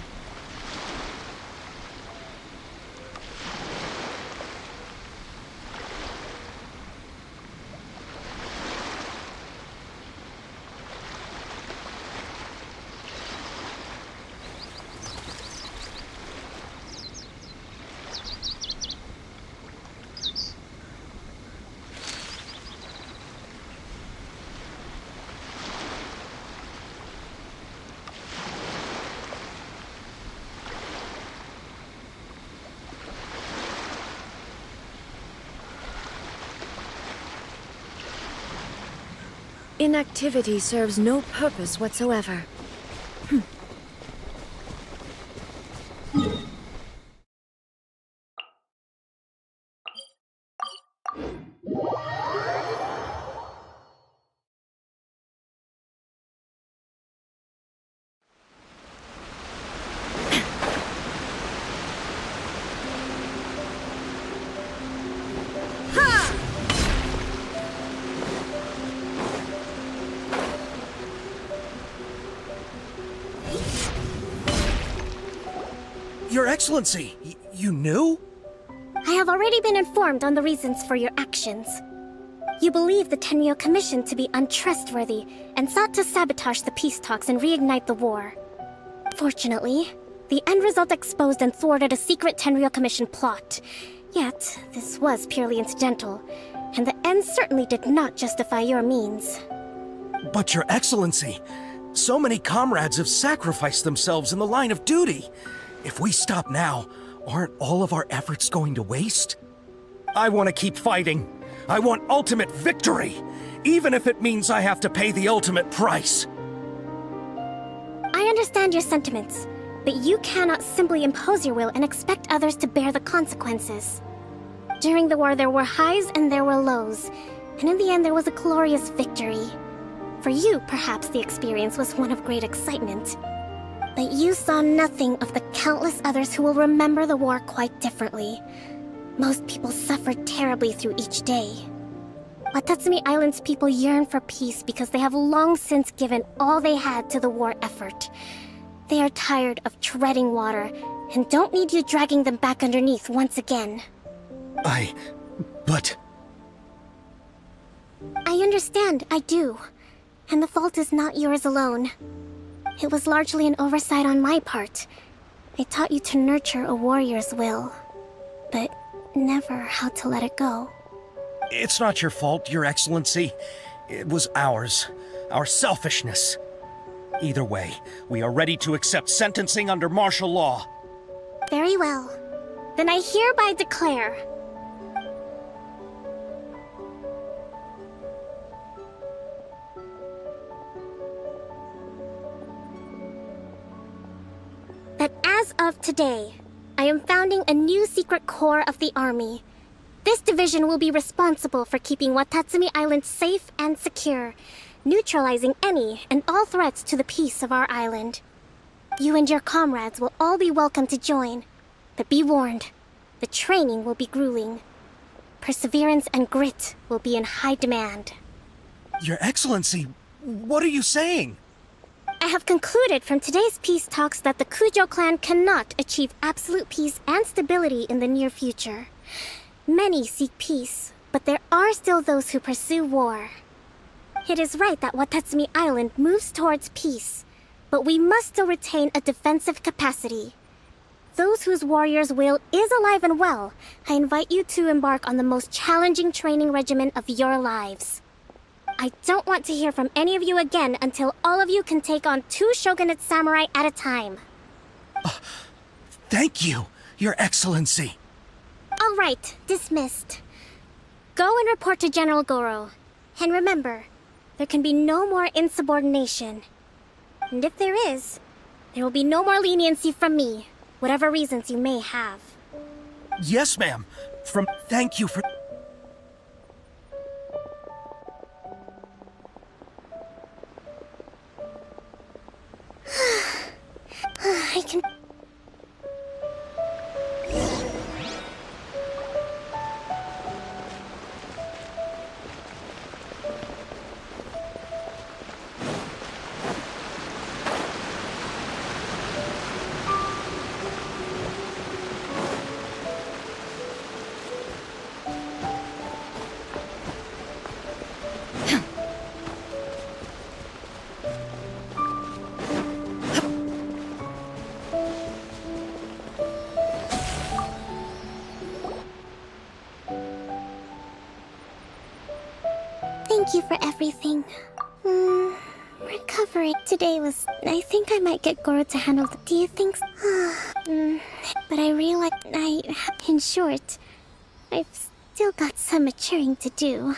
Inactivity serves no purpose whatsoever. Your Excellency, you knew? I have already been informed on the reasons for your actions. You believe the Tenryou Commission to be untrustworthy and sought to sabotage the peace talks and reignite the war. Fortunately, the end result exposed and thwarted a secret Tenryou Commission plot. Yet, this was purely incidental, and the end certainly did not justify your means. But Your Excellency, so many comrades have sacrificed themselves in the line of duty. If we stop now, aren't all of our efforts going to waste? I want to keep fighting. I want ultimate victory, even if it means I have to pay the ultimate price. I understand your sentiments, but you cannot simply impose your will and expect others to bear the consequences. During the war, there were highs and there were lows, and in the end, there was a glorious victory. For you, perhaps the experience was one of great excitement. But you saw nothing of the countless others who will remember the war quite differently. Most people suffered terribly through each day. Watatsumi Island's people yearn for peace because they have long since given all they had to the war effort. They are tired of treading water and don't need you dragging them back underneath once again. But... I understand, I do. And the fault is not yours alone. It was largely an oversight on my part. I taught you to nurture a warrior's will, but never how to let it go. It's not your fault, Your Excellency. It was ours. Our selfishness. Either way, we are ready to accept sentencing under martial law. Very well. Then I hereby declare... that as of today, I am founding a new secret corps of the army. This division will be responsible for keeping Watatsumi Island safe and secure, neutralizing any and all threats to the peace of our island. You and your comrades will all be welcome to join, but be warned, the training will be grueling. Perseverance and grit will be in high demand. Your Excellency, what are you saying? I have concluded from today's peace talks that the Kujo clan cannot achieve absolute peace and stability in the near future. Many seek peace, but there are still those who pursue war. It is right that Watatsumi Island moves towards peace, but we must still retain a defensive capacity. Those whose warrior's will is alive and well, I invite you to embark on the most challenging training regimen of your lives. I don't want to hear from any of you again until all of you can take on 2 shogunate samurai at a time. Thank you! Your Excellency. All right, dismissed. Go and report to General Goro. And remember, there can be no more insubordination. And if there is, there will be no more leniency from me, whatever reasons you may have. Yes, ma'am. Thank you for... I can... Thank you for everything. Recovery today was... I think I might get Goro to handle the... Do you think... but I realize In short, I've still got some maturing to do.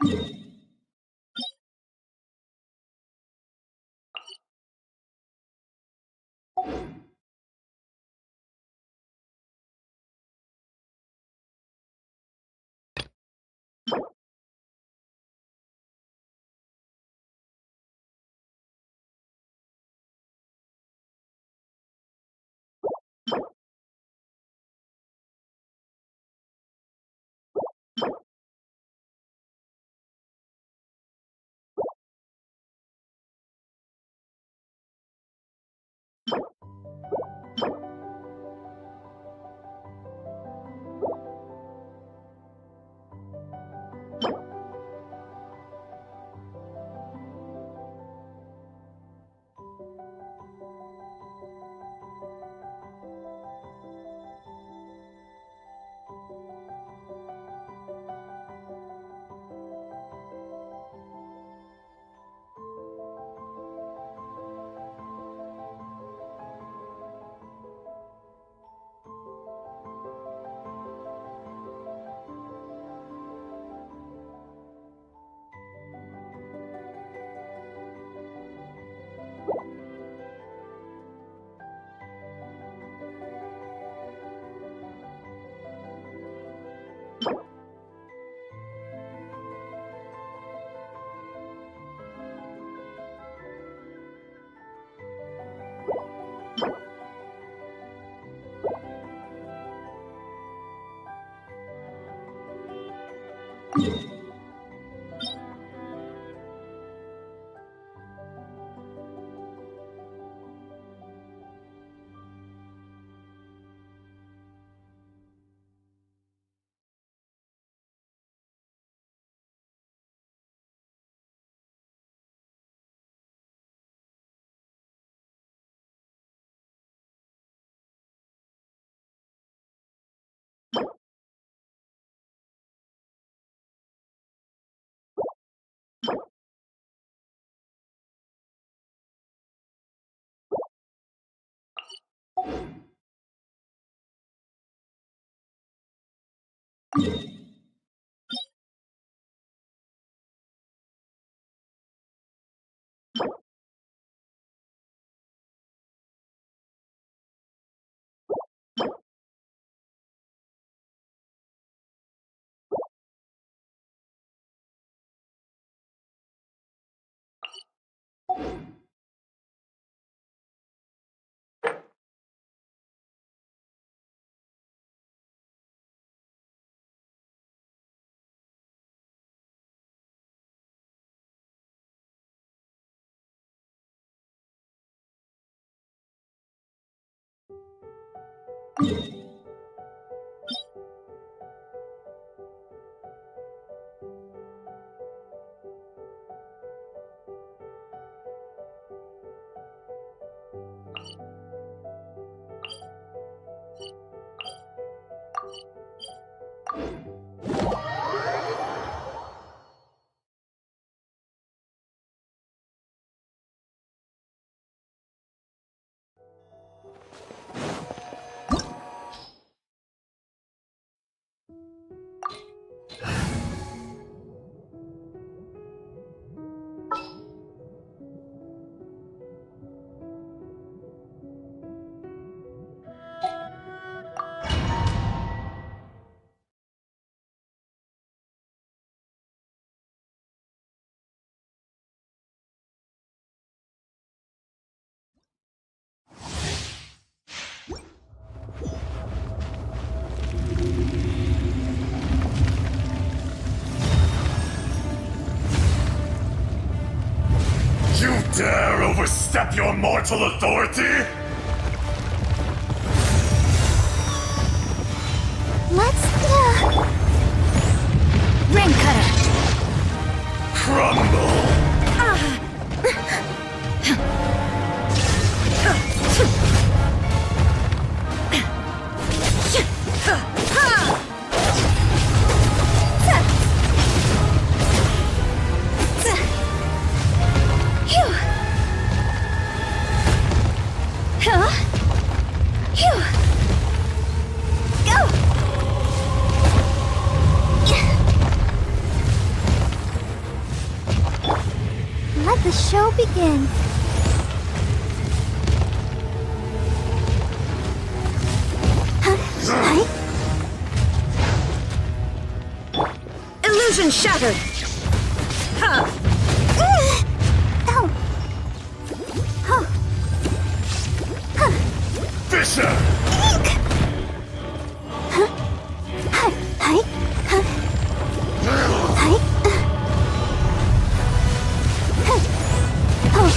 You dare overstep your mortal authority? Let's go. Ring cutter. Crumble! Let the show begin. Illusion shattered! Ha! Oh. Huh. Huh. Fisher! Huh? Hi. Hi. Huh? Hi. Huh. Oh.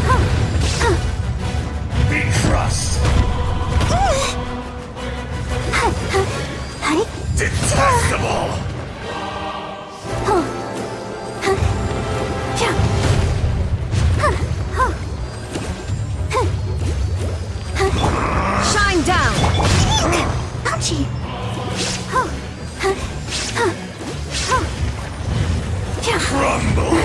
Huh. Huh. Be crushed! Hi. Hi. Hi. Detestable! Oh. Huh. Yeah. Huh. Oh. Huh. Huh. Shine down! Ouchie! Oh. Huh. Huh. Oh. Yeah. Crumble!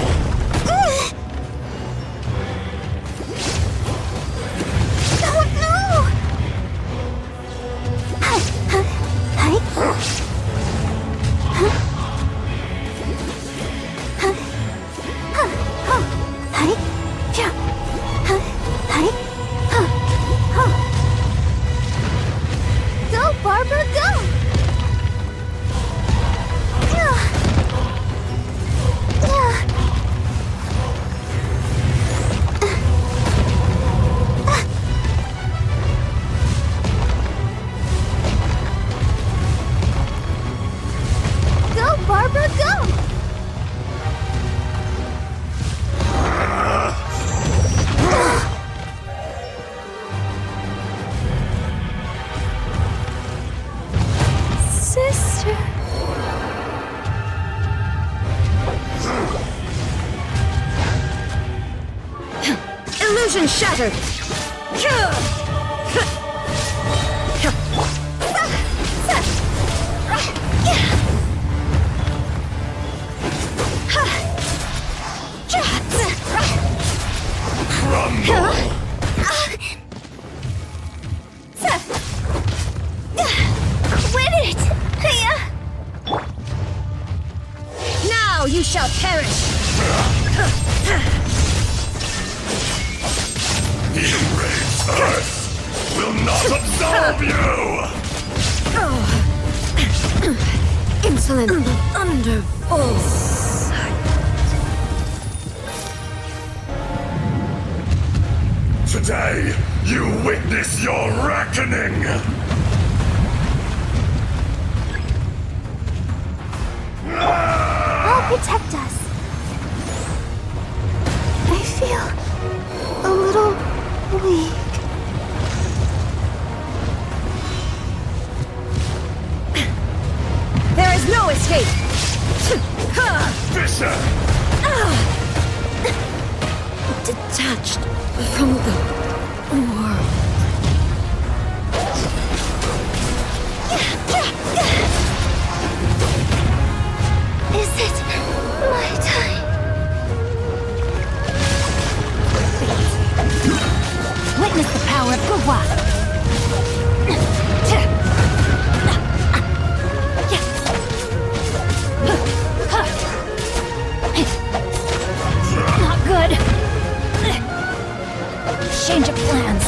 Oh no! Hi. Huh. Hi. Huh. Huh. Huh. Oh. Hi. Yeah. Huh. Hi. Huh. Oh. Go, Barbara, go! Yeah. Yeah. Go, Barbara, go! Sister. Illusion shattered! Quit it! Now you shall perish! Enraged Earth will not absolve you! Insolent thunderbolts! Today, you witness your reckoning! I'll protect us. I feel a little weak. There is no escape! Fisher! Detached from the world. Is it my time? Witness the power of Gwa. Not good. Change of plans.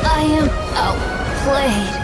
I am outplayed.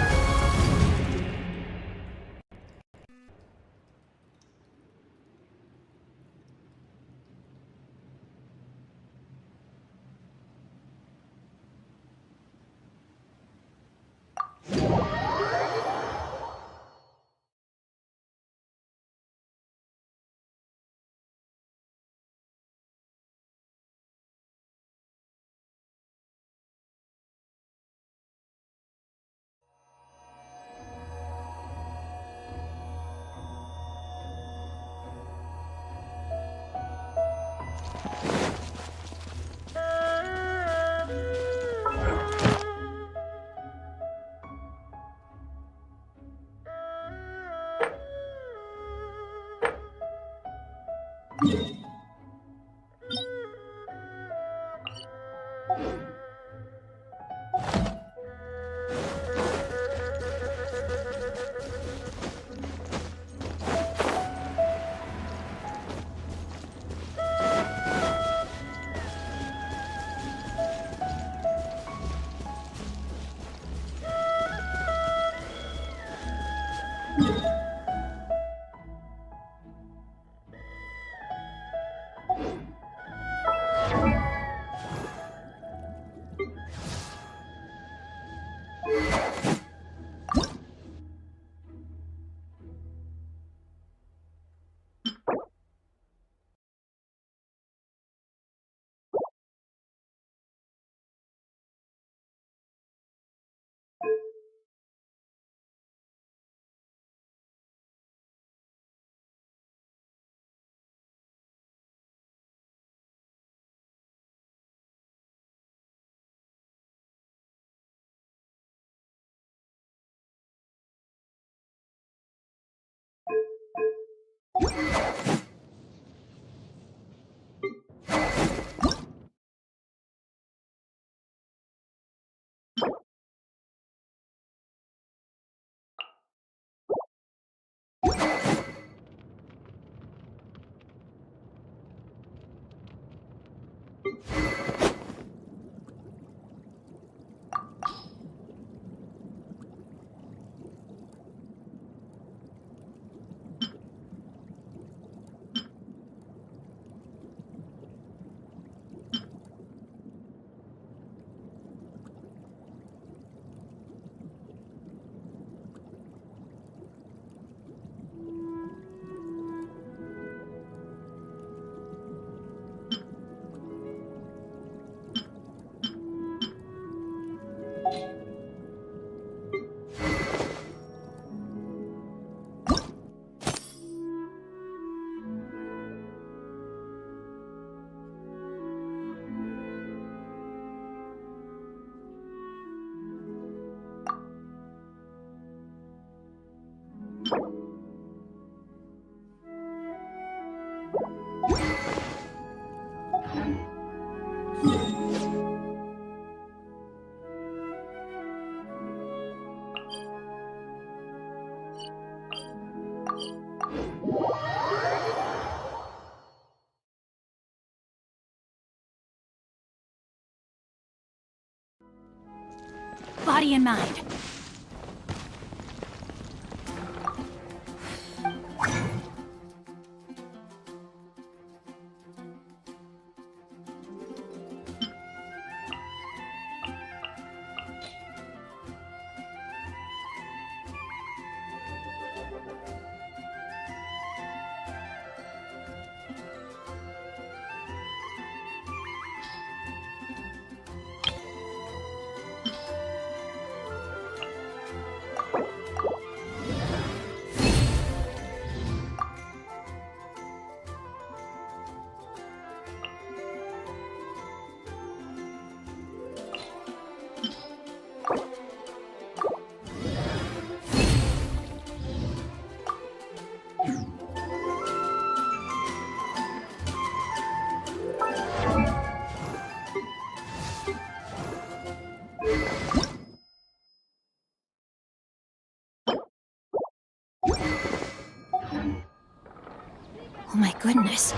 Body and mind. Oh my goodness.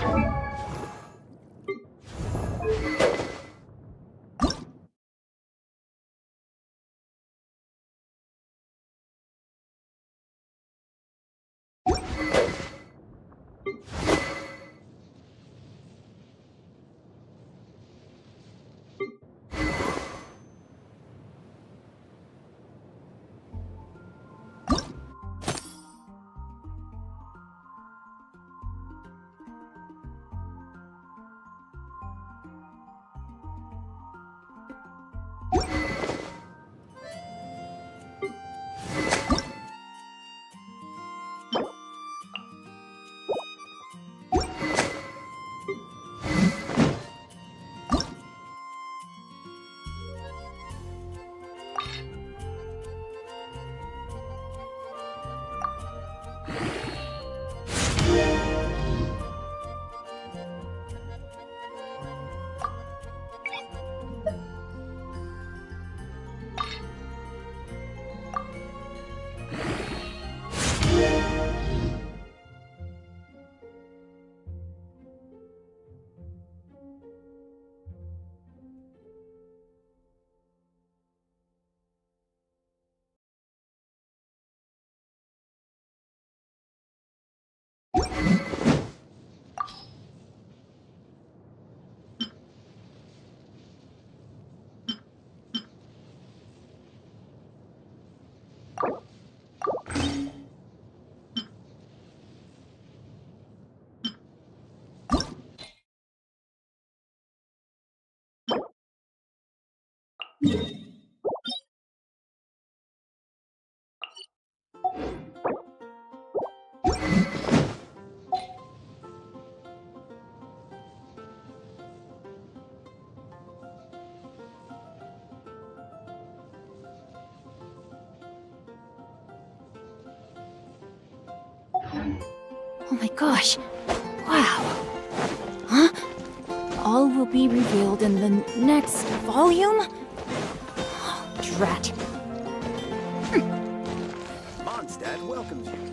Oh Oh my gosh. Wow. Huh? All will be revealed in the next volume? Oh, drat. Mondstadt welcomes you.